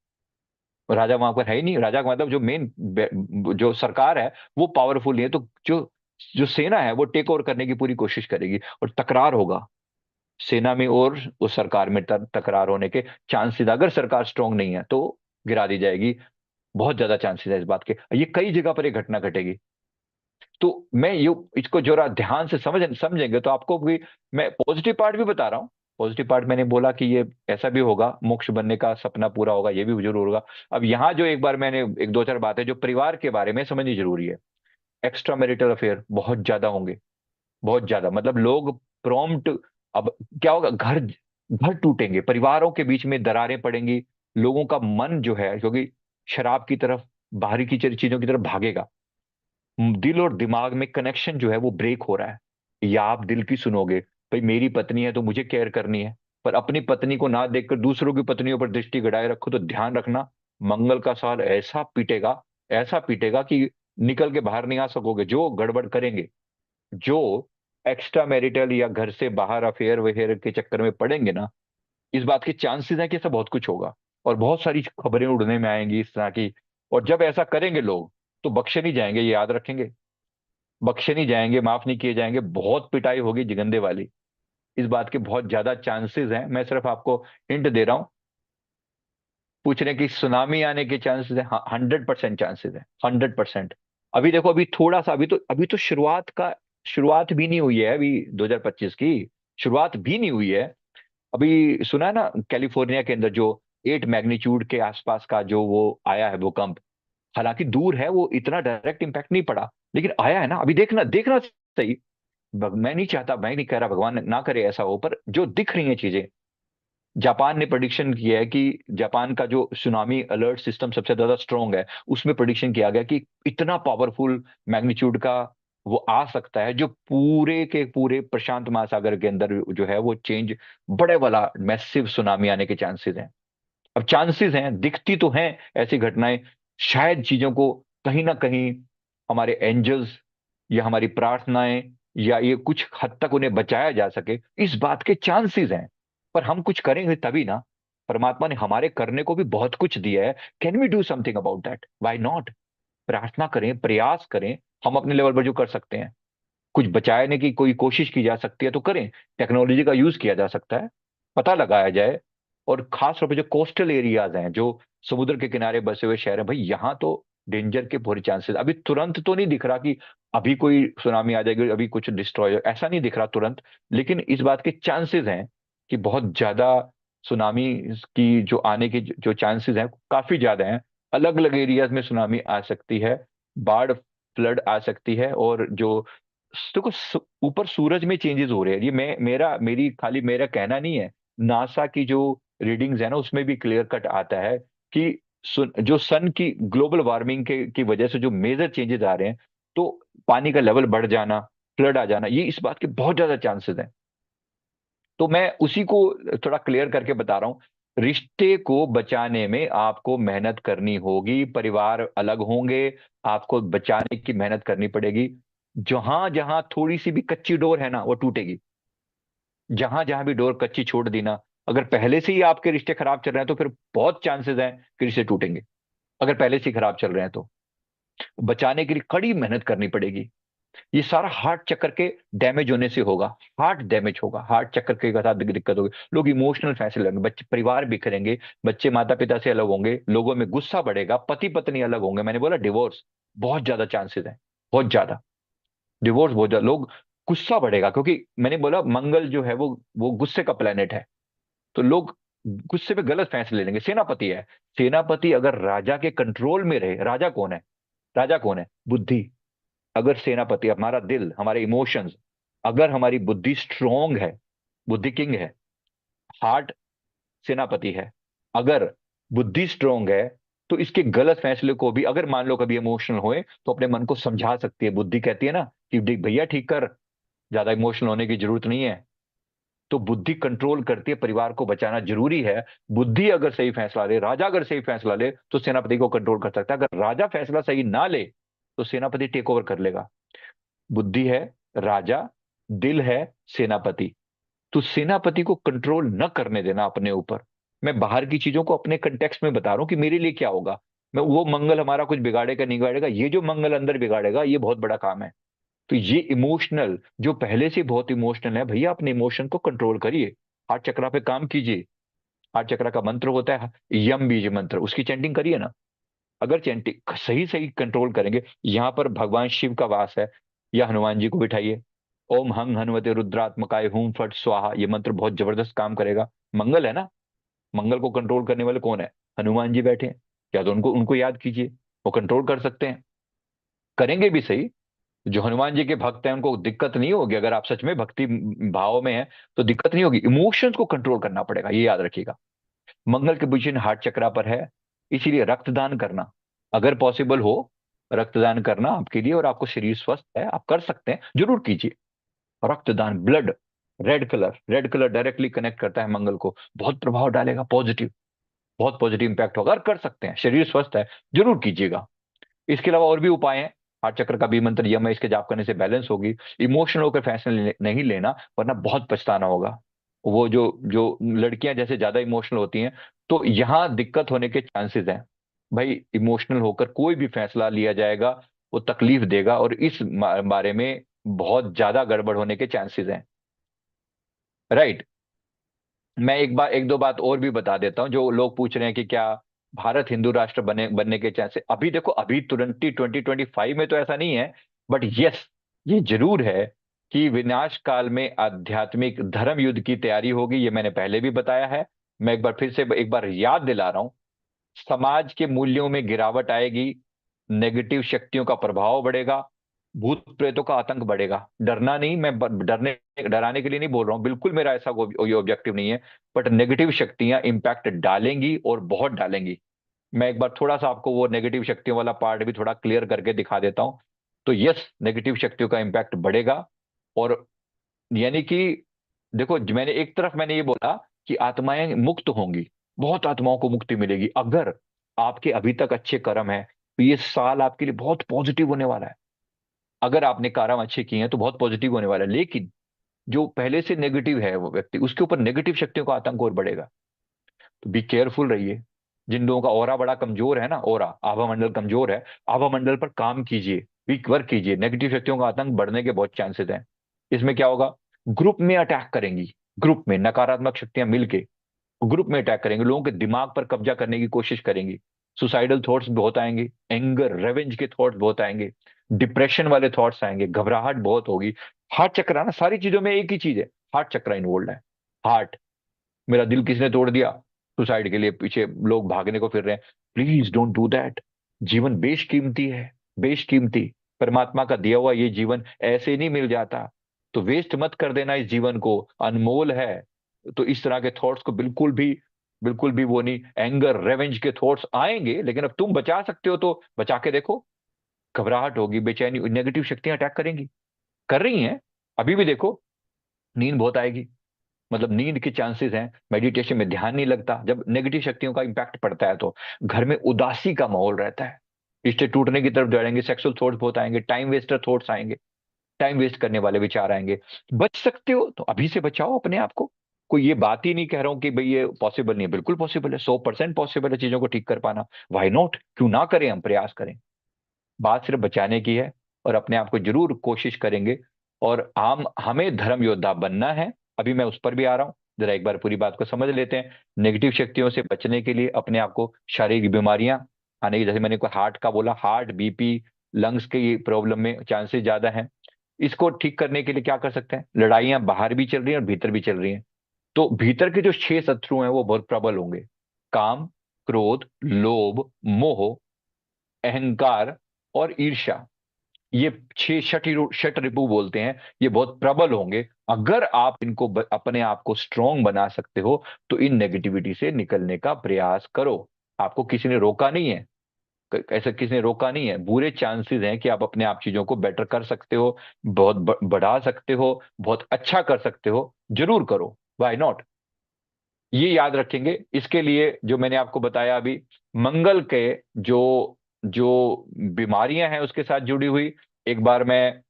राजा वहां पर है ही नहीं। राजा का मतलब जो मेन जो सरकार है वो पावरफुल नहीं है, तो जो जो सेना है वो टेक ओवर करने की पूरी कोशिश करेगी, और टकरार होगा सेना में और उस सरकार में। टकरार होने के चांसेस, अगर सरकार स्ट्रांग नहीं है तो गिरा दी जाएगी। बहुत ज्यादा चांसेस है इस बात के, ये कई जगह पर ये घटना घटेगी। तो मैं ये इसको जरा ध्यान से समझेंगे तो आपको भी, मैं पॉजिटिव पार्ट भी बता रहा हूँ। पॉजिटिव पार्ट मैंने बोला कि ये ऐसा भी होगा, मोक्ष बनने का सपना पूरा होगा, ये भी जरूर होगा। अब यहाँ जो एक बार मैंने एक दो चार बातें जो परिवार के बारे में समझनी जरूरी है। एक्स्ट्रा मैरिटल अफेयर बहुत ज्यादा होंगे, बहुत ज्यादा। मतलब लोग प्रॉम्प्ट, अब क्या होगा, घर घर टूटेंगे, परिवारों के बीच में दरारें पड़ेंगी। लोगों का मन जो है, क्योंकि शराब की तरफ, बाहरी की चीजों की तरफ भागेगा। दिल और दिमाग में कनेक्शन जो है वो ब्रेक हो रहा है। या आप दिल की सुनोगे, भाई मेरी पत्नी है तो मुझे केयर करनी है, पर अपनी पत्नी को ना देखकर दूसरों की पत्नियों पर दृष्टि गड़ाए रखो, तो ध्यान रखना मंगल का साल ऐसा पीटेगा कि निकल के बाहर नहीं आ सकोगे। जो गड़बड़ करेंगे, जो एक्स्ट्रा मैरिटल या घर से बाहर अफेयर वेफेयर के चक्कर में पड़ेंगे ना, इस बात के चांसेस है कि ऐसा बहुत कुछ होगा। और बहुत सारी खबरें उड़ने में आएंगी इस तरह की। और जब ऐसा करेंगे लोग, तो बख्शे नहीं जाएंगे, ये याद रखेंगे। बख्शे नहीं जाएंगे, माफ नहीं किए जाएंगे, बहुत पिटाई होगी जिगंदे वाली। इस बात के बहुत ज्यादा चांसेस हैं। मैं सिर्फ आपको हिंट दे रहा हूं। पूछ रहे हैं कि सुनामी आने के चांसेस है। हाँ, 100% चांसेस है, 100%। अभी देखो, अभी थोड़ा सा, अभी तो शुरुआत भी नहीं हुई है अभी 2025 की। शुरुआत भी नहीं हुई है। अभी सुना है ना, कैलिफोर्निया के अंदर जो 8 मैग्नीट्यूड के आसपास का जो वो आया है भूकंप। हालांकि दूर है वो, इतना डायरेक्ट इम्पैक्ट नहीं पड़ा, लेकिन आया है ना। अभी देखना देखना सही। मैं नहीं चाहता, मैं नहीं कह रहा भगवान ना करे ऐसा हो, पर जो दिख रही हैं चीजें। जापान ने प्रेडिक्शन किया है कि जापान का जो सुनामी अलर्ट सिस्टम सबसे ज्यादा स्ट्रांग है, उसमें प्रेडिक्शन किया गया कि इतना पावरफुल मैग्नीट्यूड का वो आ सकता है, जो पूरे के पूरे प्रशांत महासागर के अंदर जो है वो चेंज, बड़े वाला मैसिव सुनामी आने के चांसेस हैं। अब चांसेस हैं, दिखती तो हैं ऐसी घटनाएं। शायद चीजों को कहीं ना कहीं हमारे एंजल्स या हमारी प्रार्थनाएं या ये कुछ हद तक उन्हें बचाया जा सके, इस बात के चांसेस हैं। पर हम कुछ करेंगे तभी ना। परमात्मा ने हमारे करने को भी बहुत कुछ दिया है। Can we do something about that? Why not? प्रार्थना करें, प्रयास करें। हम अपने लेवल पर जो कर सकते हैं, कुछ बचाने की कोई कोशिश की जा सकती है तो करें। टेक्नोलॉजी का यूज किया जा सकता है, पता लगाया जाए। और खास तौर पे जो कोस्टल एरियाज हैं, जो समुद्र के किनारे बसे हुए शहर हैं, भाई यहाँ तो डेंजर के पूरे चांसेस। अभी तुरंत तो नहीं दिख रहा कि अभी कोई सुनामी आ जाएगी, अभी कुछ डिस्ट्रॉय, ऐसा नहीं दिख रहा तुरंत। लेकिन इस बात के चांसेस हैं कि बहुत ज्यादा सुनामी की जो आने के जो चांसेस हैं काफी ज्यादा हैं। अलग अलग एरियाज में सुनामी आ सकती है, बाढ़, फ्लड आ सकती है। और जो देखो ऊपर सूरज में चेंजेस हो रहे हैं, ये मेरी खाली मेरा कहना नहीं है। नासा की जो रीडिंग्स है ना, उसमें भी क्लियर कट आता है कि जो सन की ग्लोबल वार्मिंग की वजह से जो मेजर चेंजेस आ रहे हैं, तो पानी का लेवल बढ़ जाना, फ्लड आ जाना, ये इस बात के बहुत ज्यादा चांसेस हैं। तो मैं उसी को थोड़ा क्लियर करके बता रहा हूँ। रिश्ते को बचाने में आपको मेहनत करनी होगी, परिवार अलग होंगे, आपको बचाने की मेहनत करनी पड़ेगी। जहां जहां थोड़ी सी भी कच्ची डोर है ना, वो टूटेगी। जहां जहां भी डोर कच्ची छोड़ दी ना, अगर पहले से ही आपके रिश्ते खराब चल रहे हैं, तो फिर बहुत चांसेस हैं कि रिश्ते टूटेंगे। अगर पहले से ही खराब चल रहे हैं तो बचाने के लिए कड़ी मेहनत करनी पड़ेगी। ये सारा हार्ट चक्कर के डैमेज होने से होगा। हार्ट डैमेज होगा, हार्ट चक्कर के साथ दिक्कत होगी, लोग इमोशनल फैसले लेंगे, बच्चे परिवार बिखरेंगे, बच्चे माता पिता से अलग होंगे, लोगों में गुस्सा बढ़ेगा, पति पत्नी अलग होंगे। मैंने बोला डिवोर्स बहुत ज्यादा चांसेस है, बहुत ज्यादा। डिवोर्स बहुत ज्यादा, लोग गुस्सा बढ़ेगा, क्योंकि मैंने बोला मंगल जो है वो गुस्से का प्लेनेट है। तो लोग गुस्से में गलत फैसले लेंगे। सेनापति है, सेनापति अगर राजा के कंट्रोल में रहे, राजा कौन है? राजा कौन है? बुद्धि। अगर सेनापति, हमारा दिल, हमारे इमोशंस, अगर हमारी बुद्धि स्ट्रोंग है, बुद्धि किंग है, हार्ट सेनापति है, अगर बुद्धि स्ट्रोंग है, तो इसके गलत फैसले को भी, अगर मान लो कभी इमोशनल होए, तो अपने मन को समझा सकती है। बुद्धि कहती है ना कि भैया ठीक कर, ज्यादा इमोशनल होने की जरूरत नहीं है। तो बुद्धि कंट्रोल करती है, परिवार को बचाना जरूरी है। बुद्धि अगर सही फैसला ले, राजा अगर सही फैसला ले, तो सेनापति को कंट्रोल कर सकता है। अगर राजा फैसला सही ना ले, तो सेनापति टेक ओवर कर लेगा। बुद्धि है राजा, दिल है सेनापति। तो सेनापति को कंट्रोल न करने देना अपने ऊपर। मैं बाहर की चीजों को अपने कंटेक्स्ट में बता रहा हूं कि मेरे लिए क्या होगा। मैं वो मंगल हमारा कुछ बिगाड़ेगा नहीं बिगाड़ेगा, ये जो मंगल अंदर बिगाड़ेगा ये बहुत बड़ा काम है। तो ये इमोशनल, जो पहले से बहुत इमोशनल है, भैया अपने इमोशन को कंट्रोल करिए। हार्ट चक्रा पे काम कीजिए। हार्ट चक्रा का मंत्र होता है यम बीज मंत्र, उसकी चैंटिंग करिए ना। अगर चैंटिंग सही सही कंट्रोल करेंगे, यहाँ पर भगवान शिव का वास है, या हनुमान जी को बिठाइए। ओम हंग हनुमते रुद्रात्मकाय हूम फट स्वाहा, ये मंत्र बहुत जबरदस्त काम करेगा। मंगल है ना, मंगल को कंट्रोल करने वाले कौन है? हनुमान जी बैठे हैं। या तो उनको उनको याद कीजिए, वो कंट्रोल कर सकते हैं। करेंगे भी सही। जो हनुमान जी के भक्त हैं उनको दिक्कत नहीं होगी, अगर आप सच में भक्ति भाव में हैं तो दिक्कत नहीं होगी। इमोशंस को कंट्रोल करना पड़ेगा, ये याद रखिएगा। मंगल के पोजीशन हार्ट चक्रा पर है, इसीलिए रक्तदान करना, अगर पॉसिबल हो रक्तदान करना आपके लिए, और आपको शरीर स्वस्थ है, आप कर सकते हैं, जरूर कीजिए। रक्तदान, blood, red colour directly connect करता है मंगल को, बहुत प्रभाव डालेगा पॉजिटिव, बहुत पॉजिटिव इंपैक्ट होगा। अगर कर सकते हैं, शरीर स्वस्थ है, जरूर कीजिएगा। इसके अलावा और भी उपाय हैं। हार्ट चक्र का भी मंत्र यम है, इसके जाप करने से बैलेंस होगी। इमोशनल होकर फैसले नहीं लेना, वरना बहुत पछताना होगा। वो जो जो लड़कियां जैसे ज्यादा इमोशनल होती हैं, तो यहां दिक्कत होने के चांसेस हैं। भाई, इमोशनल होकर कोई भी फैसला लिया जाएगा, वो तकलीफ देगा, और इस बारे में बहुत ज्यादा गड़बड़ होने के चांसेस हैं। राइट। मैं एक दो बात और भी बता देता हूँ। जो लोग पूछ रहे हैं कि क्या भारत हिंदू राष्ट्र बनने के चांसेस, अभी देखो, अभी तुरंत 2025 में तो ऐसा नहीं है। बट यस, ये जरूर है कि विनाश काल में आध्यात्मिक धर्म युद्ध की तैयारी होगी। ये मैंने पहले भी बताया है, मैं एक बार फिर से एक बार याद दिला रहा हूं। समाज के मूल्यों में गिरावट आएगी, नेगेटिव शक्तियों का प्रभाव बढ़ेगा, भूत प्रेतों का आतंक बढ़ेगा। डरना नहीं, मैं डरने डराने के लिए नहीं बोल रहा हूं, बिल्कुल मेरा ऐसा कोई ऑब्जेक्टिव नहीं है। बट नेगेटिव शक्तियां इंपैक्ट डालेंगी, और बहुत डालेंगी। मैं एक बार थोड़ा सा आपको वो नेगेटिव शक्तियों वाला पार्ट भी थोड़ा क्लियर करके दिखा देता हूं। तो यस, नेगेटिव शक्तियों का इंपैक्ट बढ़ेगा। और यानी कि देखो, मैंने ये बोला कि आत्माएं मुक्त होंगी, बहुत आत्माओं को मुक्ति मिलेगी अगर आपके अभी तक अच्छे कर्म है। तो ये साल आपके लिए बहुत पॉजिटिव होने वाला है। अगर आपने कर्म अच्छे किए हैं तो बहुत पॉजिटिव होने वाला है। लेकिन जो पहले से नेगेटिव है वो व्यक्ति, उसके ऊपर नेगेटिव शक्तियों का आतंक और बढ़ेगा। तो बी केयरफुल रहिए। जिन लोगों का ऑरा बड़ा कमजोर है ना, ऑरा आभा मंडल कमजोर है, आभा मंडल पर काम कीजिए, वीक वर्क कीजिए। नेगेटिव शक्तियों का आतंक बढ़ने के बहुत चांसेस हैं। इसमें क्या होगा, ग्रुप में अटैक करेंगी, ग्रुप में नकारात्मक शक्तियां मिलके ग्रुप में अटैक करेंगे, लोगों के दिमाग पर कब्जा करने की कोशिश करेंगी। सुसाइडल थॉट्स बहुत आएंगे, एंगर रेवेंज के थॉट्स बहुत आएंगे, डिप्रेशन वाले थॉट्स आएंगे, घबराहट बहुत होगी। हार्ट चक्र ना, सारी चीजों में एक ही चीज है, हार्ट चक्र इन्वॉल्व है। हार्ट, मेरा दिल किसने तोड़ दिया, सुसाइड के लिए पीछे लोग भागने को फिर रहे हैं। Please don't do that. जीवन बेशकीमती है, बेशकीमती। परमात्मा का दिया हुआ ये जीवन ऐसे नहीं मिल जाता। तो वेस्ट मत कर देना इस जीवन को, अनमोल है। तो इस तरह के थॉट्स को बिल्कुल भी वो नहीं, एंगर रेवेंज के थॉट्स आएंगे, लेकिन अब तुम बचा सकते हो तो बचा के देखो। घबराहट होगी, बेचैनी, नेगेटिव शक्तियां अटैक करेंगी, कर रही हैं। अभी भी देखो, नींद बहुत आएगी, मतलब नींद के चांसेस हैं। मेडिटेशन में ध्यान नहीं लगता जब नेगेटिव शक्तियों का इंपैक्ट पड़ता है। तो घर में उदासी का माहौल रहता है, रिश्ते टूटने की तरफ दौड़ेंगे, सेक्सुअल थॉट्स बहुत आएंगे, टाइम वेस्टर थॉट्स आएंगे, टाइम वेस्ट करने वाले विचार आएंगे। बच सकते हो तो अभी से बचाओ अपने आप को। कोई ये बात ही नहीं कह रहा हूं कि भाई ये पॉसिबल नहीं है, बिल्कुल पॉसिबल है, 100% पॉसिबल है चीजों को ठीक कर पाना। वाई नॉट, क्यों ना करें, हम प्रयास करें। बात सिर्फ बचाने की है, और अपने आप को जरूर कोशिश करेंगे। और हमें धर्म योद्धा बनना है। अभी मैं उस पर भी आ रहा हूं, जरा एक बार पूरी बात को समझ लेते हैं। नेगेटिव शक्तियों से बचने के लिए अपने आप को, शारीरिक बीमारियां आने की, जैसे मैंने को हार्ट का बोला, हार्ट, बीपी, लंग्स के प्रॉब्लम में चांसेस ज्यादा हैं। इसको ठीक करने के लिए क्या कर सकते हैं, लड़ाइयां बाहर भी चल रही हैं और भीतर भी चल रही हैं। तो भीतर के जो 6 शत्रु हैं वो बहुत प्रबल होंगे। काम, क्रोध, लोभ, मोह, अहंकार और ईर्ष्या। ये 6 षट रिपु बोलते हैं, ये बहुत प्रबल होंगे। अगर आप इनको अपने आप को स्ट्रोंग बना सकते हो, तो इन नेगेटिविटी से निकलने का प्रयास करो। आपको किसी ने रोका नहीं है, ऐसा किसी ने रोका नहीं है। बुरे चांसेस हैं कि आप अपने आप चीजों को बेटर कर सकते हो, बहुत बढ़ा सकते हो, बहुत अच्छा कर सकते हो, जरूर करो। Why not. ये याद रखेंगे। इसके लिए जो मैंने आपको बताया अभी, मंगल के जो जो बीमारियां हैं उसके साथ जुड़ी हुई, एक बार मैं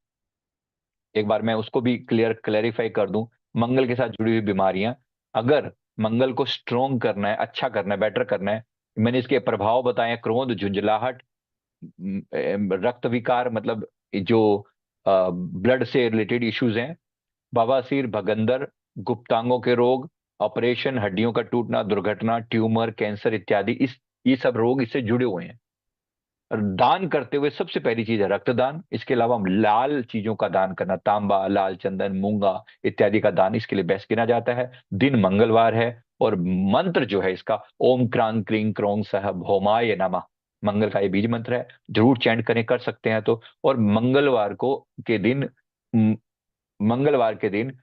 एक बार मैं उसको भी क्लेरिफाई कर दूं। मंगल के साथ जुड़ी हुई बीमारियां, अगर मंगल को स्ट्रोंग करना है, अच्छा करना है, बेटर करना है, मैंने इसके प्रभाव बताए हैं। क्रोध, झुंझलाहट, रक्त विकार, मतलब जो ब्लड से रिलेटेड इश्यूज हैं, बवासीर, भगंदर, गुप्तांगों के रोग, ऑपरेशन, हड्डियों का टूटना, दुर्घटना, ट्यूमर, कैंसर इत्यादि, इस ये सब रोग इससे जुड़े हुए हैं। और दान करते हुए सबसे पहली चीज है रक्तदान। इसके अलावा हम लाल चीजों का दान करना, तांबा, लाल चंदन, मूंगा इत्यादि का दान इसके लिए बेस्ट गिना जाता है। दिन मंगलवार है, और मंत्र जो है इसका, ओम क्रांत क्रीं क्रोंग सह भौमाय नमः, मंगल का ये बीज मंत्र है। जरूर चैंट करें, कर सकते हैं तो। और म, मंगलवार के दिन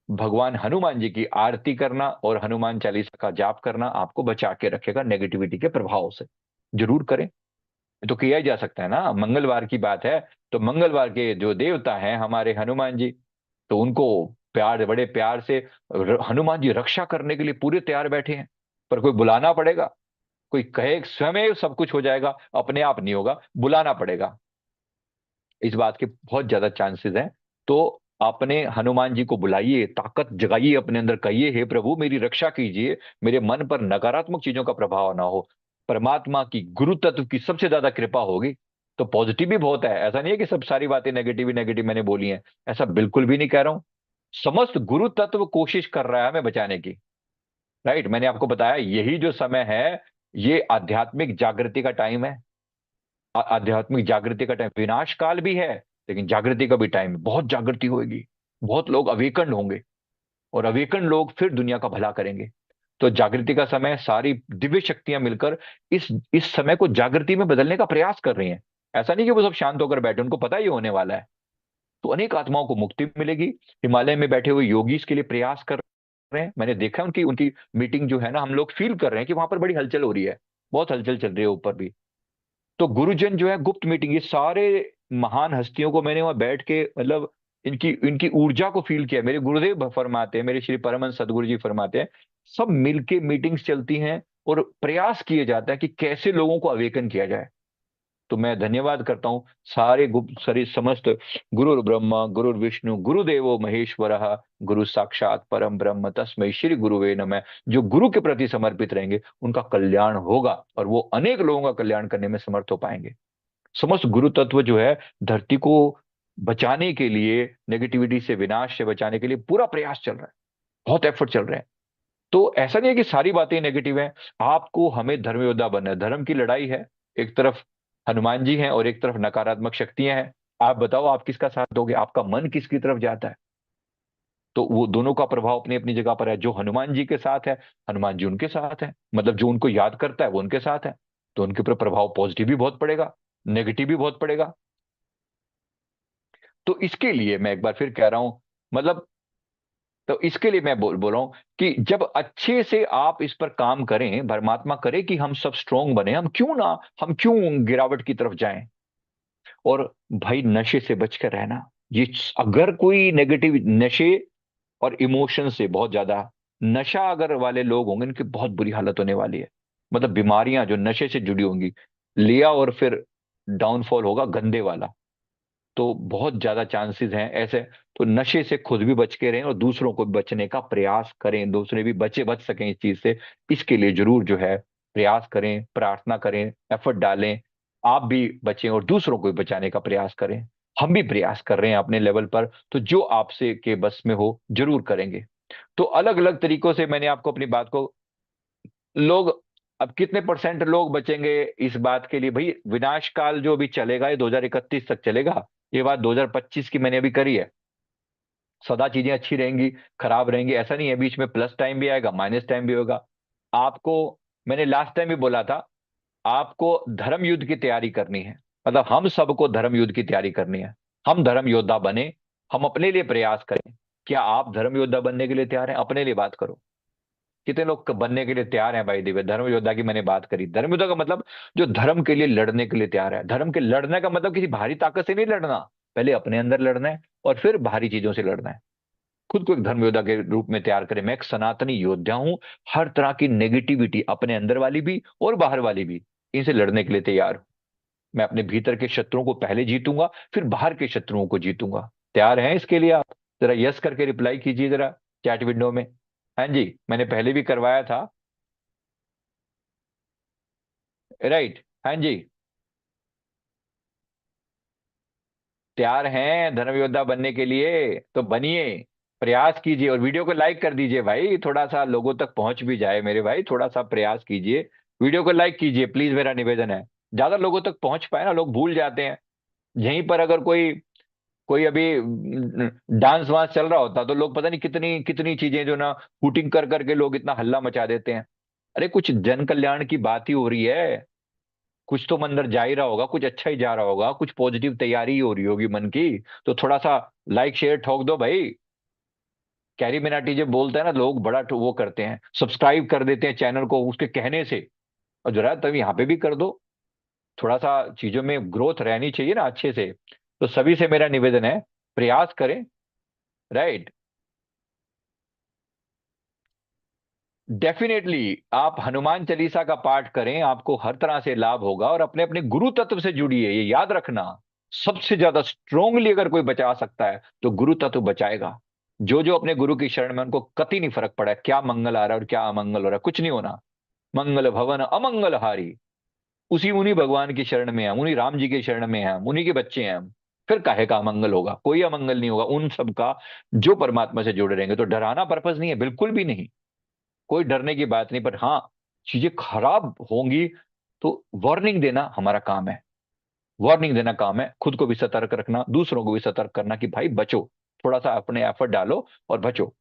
भगवान हनुमान जी की आरती करना और हनुमान चालीसा का जाप करना आपको बचा के रखेगा नेगेटिविटी के प्रभाव से। जरूर करें। ये तो किया ही जा सकता है ना, मंगलवार की बात है। तो मंगलवार के जो देवता हैं हमारे हनुमान जी, तो उनको प्यार, बड़े प्यार से हनुमान जी रक्षा करने के लिए पूरे तैयार बैठे हैं। पर कोई बुलाना पड़ेगा। कोई कहे स्वयं सब कुछ हो जाएगा, अपने आप नहीं होगा, बुलाना पड़ेगा। इस बात के बहुत ज्यादा चांसेस हैं। तो अपने हनुमान जी को बुलाइए, ताकत जगाइए अपने अंदर, कहिए हे प्रभु मेरी रक्षा कीजिए, मेरे मन पर नकारात्मक चीजों का प्रभाव ना हो। परमात्मा की, गुरु तत्व की सबसे ज्यादा कृपा होगी। तो पॉजिटिव भी बहुत है, ऐसा नहीं है कि सब सारी बातें नेगेटिव ही नेगेटिव मैंने बोली हैं। ऐसा बिल्कुल भी नहीं कह रहा हूं। समस्त गुरु तत्व कोशिश कर रहा है हमें बचाने की। राइट, मैंने आपको बताया यही जो समय है, ये आध्यात्मिक जागृति का टाइम है। आध्यात्मिक जागृति का टाइम, विनाश काल भी है लेकिन जागृति का भी टाइम है। बहुत जागृति होगी, बहुत लोग अवेकन होंगे, और अवेकन लोग फिर दुनिया का भला करेंगे। तो जागृति का समय, सारी दिव्य शक्तियां मिलकर इस समय को जागृति में बदलने का प्रयास कर रही हैं। ऐसा नहीं कि वो सब शांत होकर बैठे, उनको पता ही होने वाला है। तो अनेक आत्माओं को मुक्ति मिलेगी। हिमालय में बैठे हुए योगी इसके लिए प्रयास कर रहे हैं। मैंने देखा है उनकी उनकी मीटिंग जो है ना, हम लोग फील कर रहे हैं कि वहां पर बड़ी हलचल हो रही है। बहुत हलचल चल रही है ऊपर भी। तो गुरुजन जो है, गुप्त मीटिंग, ये सारे महान हस्तियों को मैंने वहां बैठ के, मतलब इनकी इनकी ऊर्जा को फील किया। मेरे गुरुदेव फरमाते हैं, मेरे श्री परमहंस सदगुरु जी फरमाते हैं, सब मिलके मीटिंग्स चलती हैं और प्रयास किए जाता है कि कैसे लोगों को अवेकन किया जाए। तो मैं धन्यवाद करता हूँ सारे गुप्त सरी समस्त, गुरुर ब्रह्मा गुरुर विष्णु गुरुदेवो महेश्वरः, गुरु साक्षात परम ब्रह्म तस्मै श्री गुरुवे नमः। जो गुरु के प्रति समर्पित रहेंगे उनका कल्याण होगा, और वो अनेक लोगों का कल्याण करने में समर्थ हो पाएंगे। समस्त गुरु तत्व जो है, धरती को बचाने के लिए, नेगेटिविटी से, विनाश से बचाने के लिए पूरा प्रयास चल रहा है। बहुत एफर्ट चल रहे हैं। तो ऐसा नहीं है कि सारी बातें नेगेटिव हैं। आपको, हमें धर्म योद्धा बनना है। धर्म की लड़ाई है, एक तरफ हनुमान जी हैं और एक तरफ नकारात्मक शक्तियां हैं। आप बताओ आप किसका साथ दोगे, आपका मन किसकी तरफ जाता है। तो वो दोनों का प्रभाव अपनी अपनी जगह पर है। जो हनुमान जी के साथ है, हनुमान जी उनके साथ है, मतलब जो उनको याद करता है वो उनके साथ है। तो उनके ऊपर प्रभाव पॉजिटिव भी बहुत पड़ेगा, नेगेटिव भी बहुत पड़ेगा। तो इसके लिए मैं एक बार फिर कह रहा हूं, मतलब, तो इसके लिए मैं बोल रहा हूं कि जब अच्छे से आप इस पर काम करें, परमात्मा करे कि हम सब स्ट्रोंग बने, हम क्यों गिरावट की तरफ जाएं। और भाई, नशे से बचकर रहना। ये, अगर कोई नेगेटिव नशे और इमोशन से बहुत ज्यादा, नशा अगर वाले लोग होंगे, इनकी बहुत बुरी हालत होने वाली है। मतलब बीमारियां जो नशे से जुड़ी होंगी, लिया और फिर डाउनफॉल होगा गंदे वाला। तो बहुत ज्यादा चांसेस हैं ऐसे। तो नशे से खुद भी बच के रहें और दूसरों को भी बचने का प्रयास करें, दूसरे भी बच सकें इस चीज से। इसके लिए जरूर जो है प्रयास करें, प्रार्थना करें, एफर्ट डालें। आप भी बचें और दूसरों को भी बचाने का प्रयास करें। हम भी प्रयास कर रहे हैं अपने लेवल पर, तो जो आपसे के बस में हो जरूर करेंगे। तो अलग अलग तरीकों से मैंने आपको अपनी बात को, लोग, अब कितने परसेंट लोग बचेंगे इस बात के लिए भाई, विनाश काल जो अभी चलेगा ये 2031 तक चलेगा। ये बात 2025 की मैंने अभी करी है। सदा चीजें अच्छी रहेंगी, खराब रहेंगी ऐसा नहीं है, बीच में प्लस टाइम भी आएगा, माइनस टाइम भी होगा। आपको, मैंने लास्ट टाइम भी बोला था, आपको धर्म युद्ध की तैयारी करनी है। मतलब हम सबको धर्म युद्ध की तैयारी करनी है। हम धर्म योद्धा बने, हम अपने लिए प्रयास करें। क्या आप धर्म योद्धा बनने के लिए तैयार हैं? अपने लिए बात करो। कितने लोग बनने के लिए तैयार हैं भाई दिव्य? धर्म योद्धा की मैंने बात करी। धर्म योद्धा का मतलब जो धर्म के लिए लड़ने के लिए तैयार है। धर्म के लड़ने का मतलब किसी बाहरी ताकत से नहीं लड़ना, पहले अपने अंदर लड़ना है और फिर बाहरी चीजों से लड़ना है। खुद को एक धर्म योद्धा के रूप में तैयार करें। मैं एक सनातनी योद्धा हूं, हर तरह की नेगेटिविटी, अपने अंदर वाली भी और बाहर वाली भी, इनसे लड़ने के लिए तैयार हूं। मैं अपने भीतर के शत्रुओं को पहले जीतूंगा, फिर बाहर के शत्रुओं को जीतूंगा। तैयार हैं इसके लिए आप? जरा यस करके रिप्लाई कीजिए जरा, चैट विंडो में। हाँ जी, मैंने पहले भी करवाया था। राइट, हाँ जी। तैयार हैं धर्म योद्धा बनने के लिए तो बनिए, प्रयास कीजिए और वीडियो को लाइक कर दीजिए भाई, थोड़ा सा लोगों तक पहुंच भी जाए मेरे भाई, थोड़ा सा प्रयास कीजिए। वीडियो को लाइक कीजिए प्लीज, मेरा निवेदन है। ज्यादा लोगों तक पहुंच पाए ना, लोग भूल जाते हैं। यहीं पर अगर कोई कोई अभी डांस वांस चल रहा होता तो लोग पता नहीं कितनी कितनी चीजें जो ना, शूटिंग कर करके लोग इतना हल्ला मचा देते हैं। अरे कुछ जन कल्याण की बात ही हो रही है, कुछ तो मन अंदर जा ही रहा होगा, कुछ अच्छा ही जा रहा होगा, कुछ पॉजिटिव तैयारी ही हो रही होगी मन की। तो थोड़ा सा लाइक शेयर ठोक दो भाई। कैरी मिनाटी जब बोलता है ना, लोग बड़ा वो करते हैं, सब्सक्राइब कर देते हैं चैनल को उसके कहने से। और जरा तब यहाँ पे भी कर दो। थोड़ा सा चीजों में ग्रोथ रहनी चाहिए ना अच्छे से। तो सभी से मेरा निवेदन है, प्रयास करें। राइट। डेफिनेटली आप हनुमान चालीसा का पाठ करें, आपको हर तरह से लाभ होगा। और अपने अपने गुरु तत्व से जुड़िए, ये याद रखना। सबसे ज्यादा स्ट्रोंगली अगर कोई बचा सकता है तो गुरु तत्व बचाएगा। जो जो अपने गुरु की शरण में, उनको कति नहीं फर्क पड़ा है क्या मंगल आ रहा है और क्या अमंगल हो रहा है, कुछ नहीं होना। मंगल भवन अमंगल हारी। उसी उन्हीं भगवान की शरण में है, उन्हीं राम जी के शरण में है, उन्हीं के बच्चे हैं हम। फिर काहे का अमंगल होगा? कोई अमंगल नहीं होगा उन सब का, जो परमात्मा से जुड़े रहेंगे। तो डराना पर्पज नहीं है, बिल्कुल भी नहीं। कोई डरने की बात नहीं। पर हाँ, चीजें खराब होंगी तो वार्निंग देना हमारा काम है। वार्निंग देना काम है, खुद को भी सतर्क रखना, दूसरों को भी सतर्क करना कि भाई बचो। थोड़ा सा अपने एफर्ट डालो और बचो।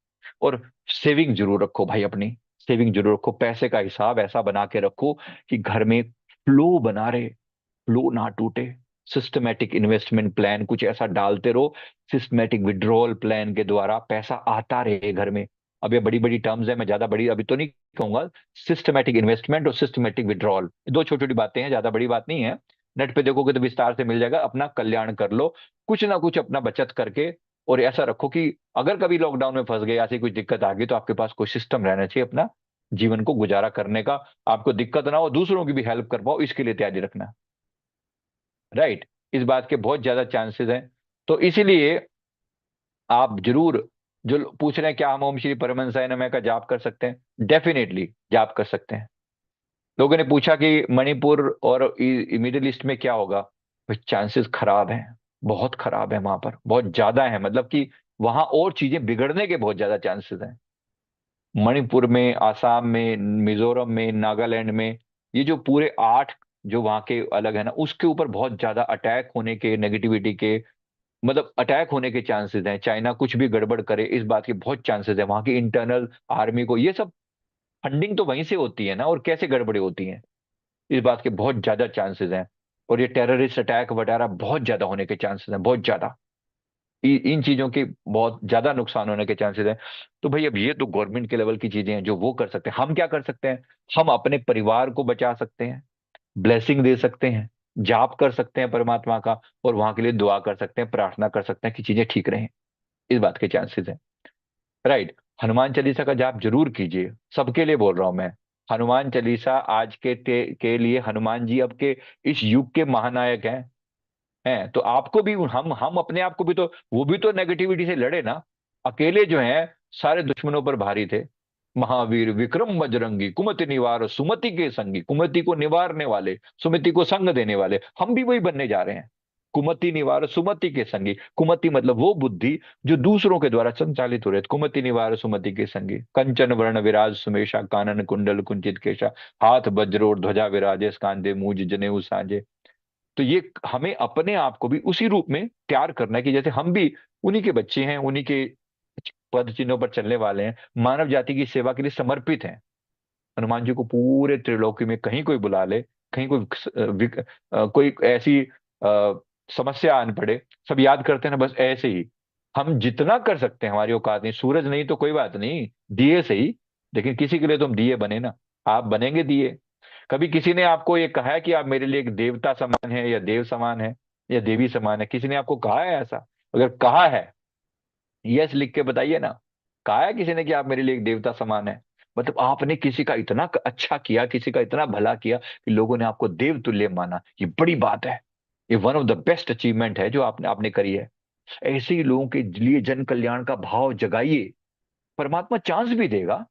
और सेविंग जरूर रखो भाई अपनी। सेविंग जरूर रखो, पैसे का हिसाब ऐसा बना के रखो कि घर में फ्लो बना रहे, फ्लो ना टूटे। सिस्टमेटिक इन्वेस्टमेंट प्लान कुछ ऐसा डालते रहो, सिस्टमेटिक विड्रॉल प्लान के द्वारा पैसा आता रहे घर में। अब ये बड़ी बड़ी टर्म्स है, मैं ज्यादा बड़ी अभी तो नहीं कहूंगा। सिस्टमेटिक इन्वेस्टमेंट और सिस्टमेटिक विड्रॉल, दो छोटी छोटी बातें हैं, ज्यादा बड़ी बात नहीं है। नेट पे देखोगे तो विस्तार से मिल जाएगा। अपना कल्याण कर लो, कुछ ना कुछ अपना बचत करके। और ऐसा रखो कि अगर कभी लॉकडाउन में फंस गए, ऐसी कुछ दिक्कत आ गई, तो आपके पास कोई सिस्टम रहना चाहिए अपना जीवन को गुजारा करने का। आपको दिक्कत ना हो, दूसरों की भी हेल्प कर पाओ, इसके लिए तैयारी रखना। राइट। इस बात के बहुत ज्यादा चांसेस हैं। तो इसीलिए आप जरूर, जो पूछ रहे हैं क्या हम ओम श्री परमहंसाय नमः का जाप कर सकते हैं, डेफिनेटली जाप कर सकते हैं। लोगों ने पूछा कि मणिपुर और मिडिल ईस्ट में क्या होगा। चांसेस खराब हैं, बहुत खराब है वहां पर, बहुत ज्यादा है। मतलब कि वहां और चीजें बिगड़ने के बहुत ज्यादा चांसेस हैं। मणिपुर में, आसाम में, मिजोरम में, नागालैंड में, ये जो पूरे 8 जो वहाँ के अलग है ना, उसके ऊपर बहुत ज्यादा अटैक होने के, नेगेटिविटी के, मतलब अटैक होने के चांसेस हैं। चाइना कुछ भी गड़बड़ करे, इस बात के बहुत चांसेस है। वहाँ की इंटरनल आर्मी को ये सब फंडिंग तो वहीं से होती है ना, और कैसे गड़बड़े होती हैं, इस बात के बहुत ज्यादा चांसेस हैं। और ये टेररिस्ट अटैक वगैरह बहुत ज्यादा होने के चांसेस हैं, बहुत ज्यादा। इन चीजों के बहुत ज्यादा नुकसान होने के चांसेस हैं। तो भाई अब ये तो गवर्नमेंट के लेवल की चीजें हैं जो वो कर सकते हैं। हम क्या कर सकते हैं? हम अपने परिवार को बचा सकते हैं, ब्लेसिंग दे सकते हैं, जाप कर सकते हैं परमात्मा का, और वहां के लिए दुआ कर सकते हैं, प्रार्थना कर सकते हैं कि चीजें ठीक रहें। इस बात के चांसेस हैं। राइट। हनुमान चालीसा का जाप जरूर कीजिए, सबके लिए बोल रहा हूं मैं। हनुमान चालीसा आज के लिए, हनुमान जी अब के इस युग के महानायक हैं। तो आपको भी, हम अपने आप को भी तो, वो भी तो नेगेटिविटी से लड़े ना। अकेले जो हैं सारे दुश्मनों पर भारी थे। महावीर विक्रम बजरंगी, कुमति निवार सुमति के संगी। कुमति को निवारने वाले, सुमति को संग देने वाले, हम भी वही बनने जा रहे हैं। कुमति निवार सुमति के संगी। कुमति मतलब वो बुद्धि जो दूसरों के द्वारा संचालित हो रहे थे। कुमति निवार सुमति के संगी। कंचन वर्ण विराज सुमेशा, कानन कुंडल कुंचित केशा, हाथ वज्र और ध्वजा विराजे, स्कांधे मूज जनेऊ साजे। तो ये हमें अपने आप को भी उसी रूप में तैयार करना है कि जैसे हम भी उन्हीं के बच्चे हैं, उन्हीं के पद चिन्हों पर चलने वाले हैं, मानव जाति की सेवा के लिए समर्पित हैं। हनुमान जी को पूरे त्रिलोकी में कहीं कोई बुला ले, कहीं कोई कोई ऐसी समस्या आन पड़े, सब याद करते हैं ना बस ऐसे ही। हम जितना कर सकते हैं, हमारी औकात नहीं, सूरज नहीं तो कोई बात नहीं, दिए से ही। लेकिन किसी के लिए तुम दिए बने ना, आप बनेंगे दिए। कभी किसी ने आपको ये कहा है कि आप मेरे लिए एक देवता समान है, या देव समान है, या देवी समान है? किसी ने आपको कहा है ऐसा? अगर कहा है, यस लिख के बताइए ना। कहा है किसी ने कि आप मेरे लिए एक देवता समान है? मतलब आपने किसी का इतना अच्छा किया, किसी का इतना भला किया कि लोगों ने आपको देव तुल्य माना, ये बड़ी बात है। ये one of the best achievement है जो आपने आपने करी है। ऐसे ही लोगों के लिए जन कल्याण का भाव जगाइए। परमात्मा चांस भी देगा,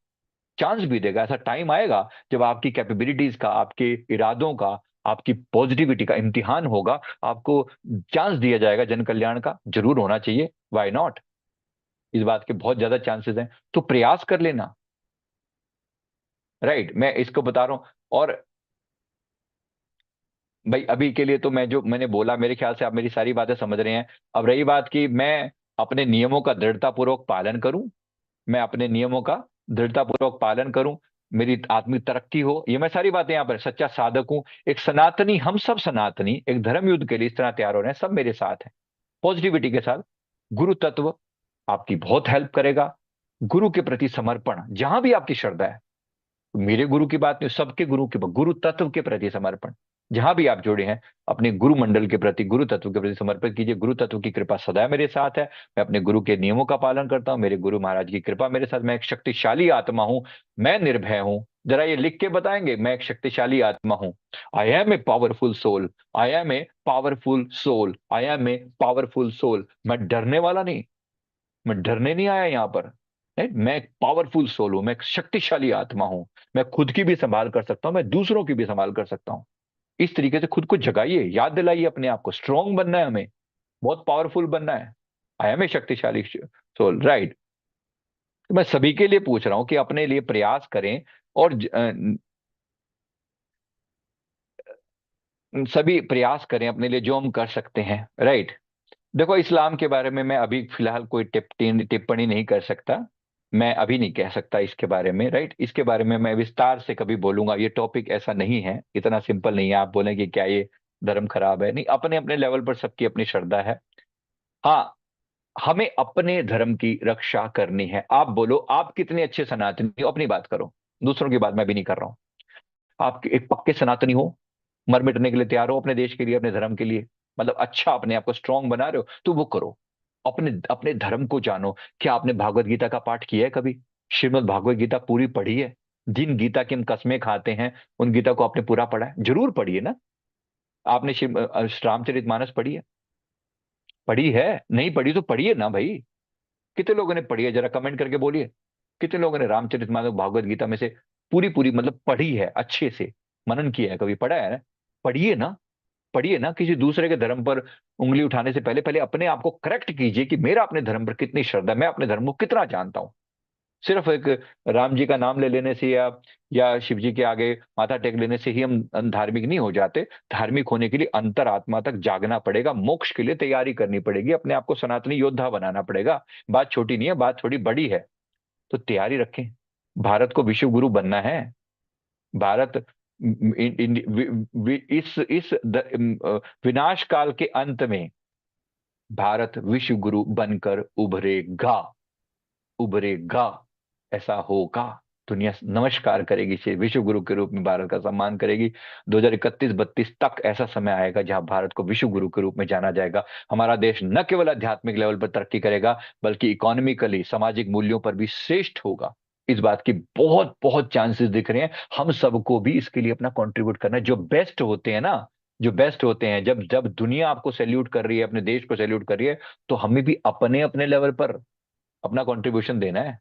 चांस भी देगा। ऐसा टाइम आएगा जब आपकी कैपेबिलिटीज का, आपके इरादों का, आपकी पॉजिटिविटी का इम्तिहान होगा। आपको चांस दिया जाएगा जन कल्याण का, जरूर होना चाहिए, वाई नॉट। इस बात के बहुत ज्यादा चांसेस हैं, तो प्रयास कर लेना। राइट, मैं इसको बता रहा हूं। और भाई अभी के लिए तो मैं जो मैंने बोला, मेरे ख्याल से आप मेरी सारी बातें समझ रहे हैं। अब रही बात कि मैं अपने नियमों का दृढ़तापूर्वक पालन करूं, मैं अपने नियमों का दृढ़तापूर्वक पालन करूं, मेरी आत्मिक तरक्की हो, ये मैं सारी बातें यहाँ पर सच्चा साधक हूं, एक सनातनी, हम सब सनातनी एक धर्म युद्ध के लिए इस तरह तैयार हो रहे हैं, सब मेरे साथ हैं पॉजिटिविटी के साथ। गुरु तत्व आपकी बहुत हेल्प करेगा। गुरु के प्रति समर्पण, जहां भी आपकी श्रद्धा है, मेरे गुरु की बात नहीं, सबके गुरु के, गुरु तत्व के प्रति समर्पण। जहां भी आप जुड़े हैं, अपने गुरु मंडल के प्रति, गुरु तत्व के प्रति समर्पित कीजिए। गुरु तत्व की कृपा सदा मेरे साथ है। मैं अपने गुरु के नियमों का पालन करता हूँ, मेरे गुरु महाराज की कृपा मेरे साथ। मैं एक शक्तिशाली आत्मा हूँ, मैं निर्भय हूँ। जरा ये लिख के बताएंगे, मैं एक शक्तिशाली आत्मा हूँ। I am a powerful soul, I am a powerful soul, I am a powerful soul. मैं डरने वाला नहीं, मैं डरने नहीं आया यहाँ पर। नहीं, मैं एक पावरफुल सोल हूं, मैं एक शक्तिशाली आत्मा हूं। मैं खुद की भी संभाल कर सकता हूं, मैं दूसरों की भी संभाल कर सकता हूं। इस तरीके से खुद को जगाइए, याद दिलाइए अपने आप को। स्ट्रांग बनना है हमें, बहुत पावरफुल बनना है। आई एम ए शक्तिशाली सोल, राइट। तो मैं सभी के लिए पूछ रहा हूं कि अपने लिए प्रयास करें, और सभी प्रयास करें अपने लिए जो हम कर सकते हैं, राइट। देखो, इस्लाम के बारे में मैं अभी फिलहाल कोई टिप्पणी नहीं कर सकता। मैं अभी नहीं कह सकता इसके बारे में, राइट। इसके बारे में मैं विस्तार से कभी बोलूंगा, ये टॉपिक ऐसा नहीं है, इतना सिंपल नहीं है आप बोलें कि क्या ये धर्म खराब है। नहीं, अपने अपने लेवल पर सबकी अपनी श्रद्धा है। हाँ, हमें अपने धर्म की रक्षा करनी है। आप बोलो, आप कितने अच्छे सनातनी हो, अपनी बात करो, दूसरों की बात मैं भी नहीं कर रहा हूं। आप एक पक्के सनातनी हो, मर मिटने के लिए तैयार हो अपने देश के लिए, अपने धर्म के लिए, मतलब अच्छा अपने आप को स्ट्रांग बना रहे हो, तो वो करो। अपने अपने धर्म को जानो। क्या आपने भागवत गीता का पाठ किया है कभी? श्रीमद् भागवत गीता पूरी पढ़ी है? जिन गीता की हम कस्में खाते हैं, उन गीता को आपने पूरा पढ़ा है? जरूर पढ़िए ना। आपने रामचरितमानस पढ़ी है? पढ़ी है? नहीं पढ़ी तो पढ़िए ना भाई। कितने लोगों ने पढ़ी है, जरा कमेंट करके बोलिए। कितने लोगों ने रामचरितमानस भागवत गीता में से पूरी पूरी मतलब पढ़ी है, अच्छे से मनन किया है, कभी पढ़ा है ना? पढ़िए ना, पढ़िए ना। किसी दूसरे के धर्म पर उंगली उठाने से पहले पहले अपने आप को करेक्ट कीजिए कि मेरा अपने धर्म पर कितनी श्रद्धा है, मैं अपने धर्म को कितना जानता हूं। सिर्फ एक राम जी का नाम ले लेने से या शिव जी के आगे माथा टेक लेने से ही हम धार्मिक नहीं हो जाते। धार्मिक होने के लिए अंतरात्मा तक जागना पड़ेगा, मोक्ष के लिए तैयारी करनी पड़ेगी, अपने आप को सनातनी योद्धा बनाना पड़ेगा। बात छोटी नहीं है, बात थोड़ी बड़ी है। तो तैयारी रखें। भारत को विश्व गुरु बनना है। भारत विनाश काल के अंत में भारत विश्व गुरु बनकर उभरेगा, उभरेगा। ऐसा होगा। दुनिया नमस्कार करेगी, से विश्व गुरु के रूप में भारत का सम्मान करेगी। 2031-32 तक ऐसा समय आएगा जहां भारत को विश्व गुरु के रूप में जाना जाएगा। हमारा देश न केवल आध्यात्मिक लेवल पर तरक्की करेगा, बल्कि इकोनॉमिकली, सामाजिक मूल्यों पर भी श्रेष्ठ होगा। इस बात की बहुत बहुत चांसेस दिख रहे हैं। हम सबको भी इसके लिए अपना कंट्रीब्यूट करना है। जो बेस्ट होते हैं ना, जो बेस्ट होते हैं, जब जब दुनिया आपको सैल्यूट कर रही है, अपने देश को सैल्यूट कर रही है, तो हमें भी अपने अपने लेवल पर अपना कंट्रीब्यूशन देना है।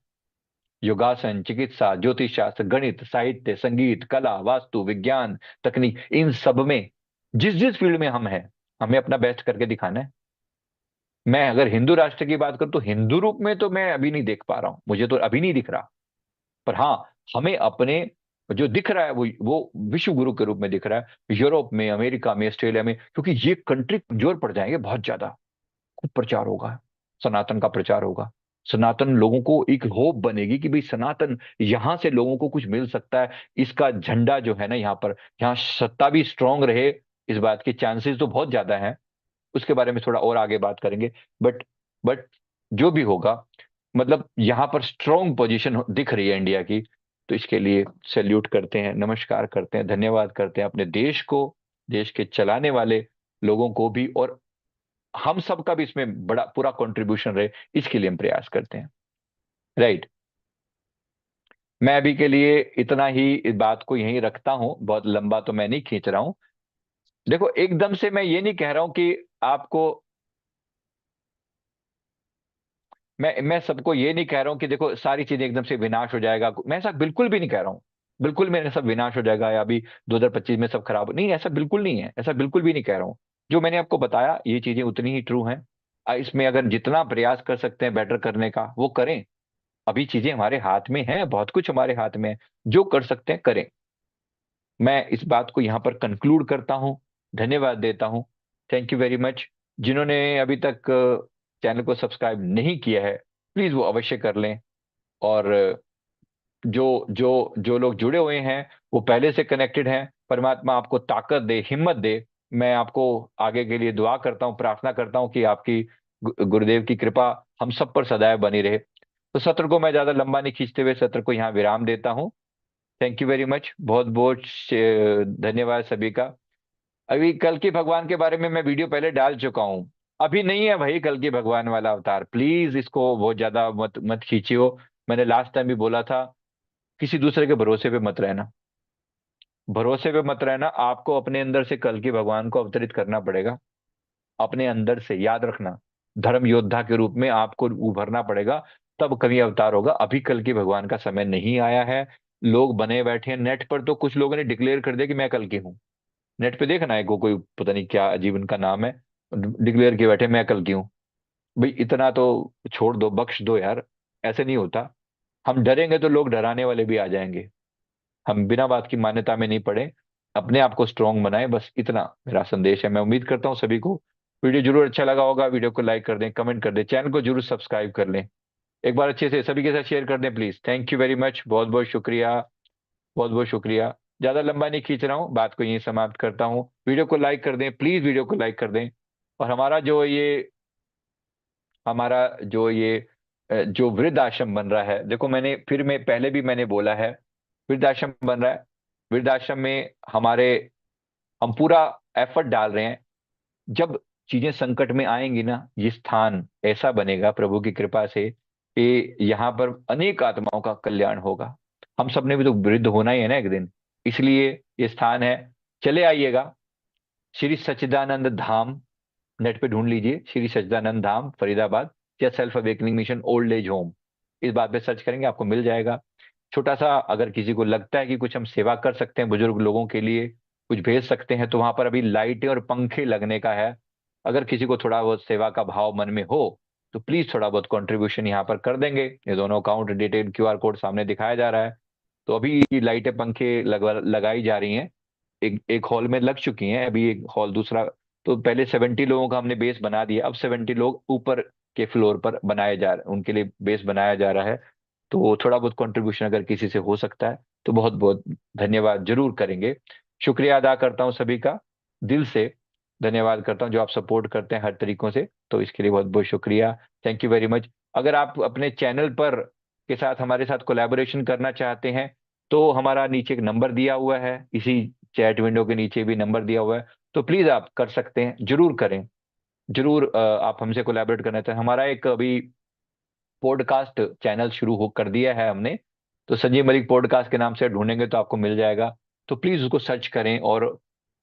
योगासन, चिकित्सा, ज्योतिष शास्त्र, गणित, साहित्य, संगीत, कला, वास्तु, विज्ञान, तकनीक, इन सब में जिस जिस फील्ड में हम हैं, हमें अपना बेस्ट करके दिखाना है। मैं अगर हिंदू राष्ट्र की बात करूं, तो हिंदू रूप में तो मैं अभी नहीं देख पा रहा हूं, मुझे तो अभी नहीं दिख रहा। पर हाँ, हमें अपने जो दिख रहा है वो विश्व गुरु के रूप में दिख रहा है, यूरोप में, अमेरिका में, ऑस्ट्रेलिया में, क्योंकि ये कंट्री कमजोर पड़ जाएंगे बहुत ज्यादा। खूब प्रचार होगा, सनातन का प्रचार होगा। सनातन लोगों को एक होप बनेगी कि भाई सनातन, यहां से लोगों को कुछ मिल सकता है। इसका झंडा जो है ना यहाँ पर, यहाँ सत्ता भी स्ट्रांग रहे, इस बात के चांसेस तो बहुत ज्यादा हैं। उसके बारे में थोड़ा और आगे बात करेंगे। बट जो भी होगा, मतलब यहाँ पर स्ट्रांग पोजीशन दिख रही है इंडिया की। तो इसके लिए सैल्यूट करते हैं, नमस्कार करते हैं, धन्यवाद करते हैं अपने देश को, देश के चलाने वाले लोगों को भी, और हम सबका भी इसमें बड़ा पूरा कंट्रीब्यूशन रहे, इसके लिए हम प्रयास करते हैं, राइट। मैं अभी के लिए इतना ही इस बात को यहीं रखता हूं, बहुत लंबा तो मैं नहीं खींच रहा हूं। देखो, एकदम से मैं ये नहीं कह रहा हूं कि आपको, मैं सबको ये नहीं कह रहा हूं कि देखो सारी चीजें एकदम से विनाश हो जाएगा, मैं ऐसा बिल्कुल भी नहीं कह रहा हूं। बिल्कुल मेरे सब विनाश हो जाएगा या अभी 2025 में सब खराब नहीं, ऐसा बिल्कुल नहीं है, ऐसा बिल्कुल भी नहीं कह रहा हूं। जो मैंने आपको बताया ये चीजें उतनी ही ट्रू हैं। इसमें अगर जितना प्रयास कर सकते हैं बेटर करने का, वो करें। अभी चीजें हमारे हाथ में हैं, बहुत कुछ हमारे हाथ में है। जो कर सकते हैं करें। मैं इस बात को यहाँ पर कंक्लूड करता हूँ, धन्यवाद देता हूँ। Thank you very much. जिन्होंने अभी तक चैनल को सब्सक्राइब नहीं किया है, प्लीज वो अवश्य कर लें। और जो जो जो लोग जुड़े हुए हैं, वो पहले से कनेक्टेड हैं। परमात्मा आपको ताकत दे, हिम्मत दे। मैं आपको आगे के लिए दुआ करता हूँ, प्रार्थना करता हूँ कि आपकी गुरुदेव की कृपा हम सब पर सदैव बनी रहे। तो सत्र को मैं ज्यादा लंबा नहीं खींचते हुए सत्र को यहाँ विराम देता हूँ। थैंक यू वेरी मच, बहुत बहुत धन्यवाद सभी का। अभी कल की भगवान के बारे में मैं वीडियो पहले डाल चुका हूँ। अभी नहीं है भाई कल की भगवान वाला अवतार, प्लीज इसको बहुत ज्यादा मत मत खींचियो। मैंने लास्ट टाइम भी बोला था, किसी दूसरे के भरोसे पे मत रहना। भरोसे पे मत रहना, आपको अपने अंदर से कल की भगवान को अवतरित करना पड़ेगा। अपने अंदर से याद रखना, धर्म योद्धा के रूप में आपको उभरना पड़ेगा, तब कभी अवतार होगा। अभी कल की भगवान का समय नहीं आया है। लोग बने बैठे हैं नेट पर, तो कुछ लोगों ने डिक्लेयर कर दिया कि मैं कल की हूँ। नेट पे देखना है को कोई पता नहीं क्या अजीब इनका नाम है, डिक्लेयर किए बैठे मैं कल की हूँ। भाई इतना तो छोड़ दो, बख्श दो यार। ऐसे नहीं होता। हम डरेंगे तो लोग डराने वाले भी आ जाएंगे। हम बिना बात की मान्यता में नहीं पड़े। अपने आप को स्ट्रांग बनाए, बस इतना मेरा संदेश है। मैं उम्मीद करता हूँ सभी को वीडियो जरूर अच्छा लगा होगा। वीडियो को लाइक कर दें, कमेंट कर दें, चैनल को जरूर सब्सक्राइब कर लें। एक बार अच्छे से सभी के साथ शेयर कर दें please. Thank you very much, बहुत बहुत शुक्रिया। बहुत बहुत शुक्रिया। ज्यादा लंबा नहीं खींच रहा हूँ, बात को यहीं समाप्त करता हूँ। वीडियो को लाइक कर दें प्लीज, वीडियो को लाइक कर दें। और हमारा जो वृद्ध आश्रम बन रहा है, देखो मैंने फिर मैं पहले भी मैंने बोला है, वृद्ध आश्रम बन रहा है। वृद्ध आश्रम में हम पूरा एफर्ट डाल रहे हैं। जब चीजें संकट में आएंगी ना, ये स्थान ऐसा बनेगा प्रभु की कृपा से कि यहाँ पर अनेक आत्माओं का कल्याण होगा। हम सब ने भी तो वृद्ध होना ही है ना एक दिन, इसलिए ये स्थान है। चले आइएगा। श्री सच्चिदानंद धाम, नेट पे ढूंढ लीजिए, श्री सच्चिदानंद धाम फरीदाबाद, या self awakening mission old age home. इस बात पे सर्च करेंगे आपको मिल जाएगा। छोटा सा अगर किसी को लगता है कि कुछ हम सेवा कर सकते हैं बुजुर्ग लोगों के लिए, कुछ भेज सकते हैं, तो वहां पर अभी लाइटें और पंखे लगने का है। अगर किसी को थोड़ा बहुत सेवा का भाव मन में हो, तो प्लीज थोड़ा बहुत कंट्रीब्यूशन यहाँ पर कर देंगे। ये दोनों अकाउंट डिटेल क्यूआर कोड सामने दिखाया जा रहा है। तो अभी लाइटें पंखे लगाई जा रही हैं। एक एक हॉल में लग चुकी हैं, अभी एक हॉल दूसरा। तो पहले 70 लोगों का हमने बेस बना दिया, अब 70 लोग ऊपर के फ्लोर पर बनाए जा रहे, उनके लिए बेस बनाया जा रहा है। तो थोड़ा बहुत कंट्रीब्यूशन अगर किसी से हो सकता है तो बहुत बहुत धन्यवाद जरूर करेंगे। शुक्रिया अदा करता हूँ सभी का, दिल से धन्यवाद करता हूँ जो आप सपोर्ट करते हैं हर तरीकों से, तो इसके लिए बहुत बहुत शुक्रिया। Thank you very much. अगर आप अपने चैनल पर के साथ हमारे साथ कोलैबोरेशन करना चाहते हैं, तो हमारा नीचे एक नंबर दिया हुआ है, इसी चैट विंडो के नीचे भी नंबर दिया हुआ है। तो प्लीज आप कर सकते हैं, जरूर करें। जरूर आप हमसे कोलैबोरेट करना चाहें। हमारा एक अभी पॉडकास्ट चैनल शुरू हो कर दिया है हमने, तो संजीव मलिक पॉडकास्ट के नाम से ढूंढेंगे तो आपको मिल जाएगा। तो प्लीज उसको सर्च करें,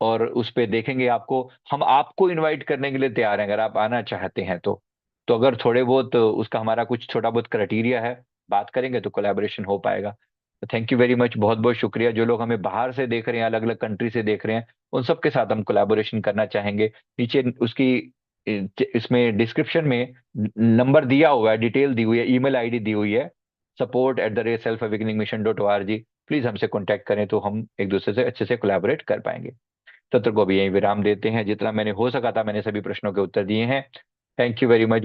और उस पे देखेंगे आपको। हम आपको इनवाइट करने के लिए तैयार हैं अगर आप आना चाहते हैं तो अगर थोड़े बहुत उसका हमारा कुछ छोटा बहुत क्राइटेरिया है, बात करेंगे तो कोलैबोरेशन हो पाएगा। तो थैंक यू वेरी मच, बहुत बहुत शुक्रिया। जो लोग हमें बाहर से देख रहे हैं, अलग अलग कंट्री से देख रहे हैं, उन सब के साथ हम कोलैबोरेशन करना चाहेंगे। नीचे उसकी इसमें डिस्क्रिप्शन में नंबर दिया हुआ है, डिटेल दी हुई है, ईमेल आईडी दी हुई है, support@selfawakeningmission.org। प्लीज हमसे कांटेक्ट करें तो हम एक दूसरे से अच्छे से कोलैबोरेट कर पाएंगे। सत्र को भी यही विराम देते हैं। जितना मैंने हो सका था मैंने सभी प्रश्नों के उत्तर दिए हैं। Thank you very much.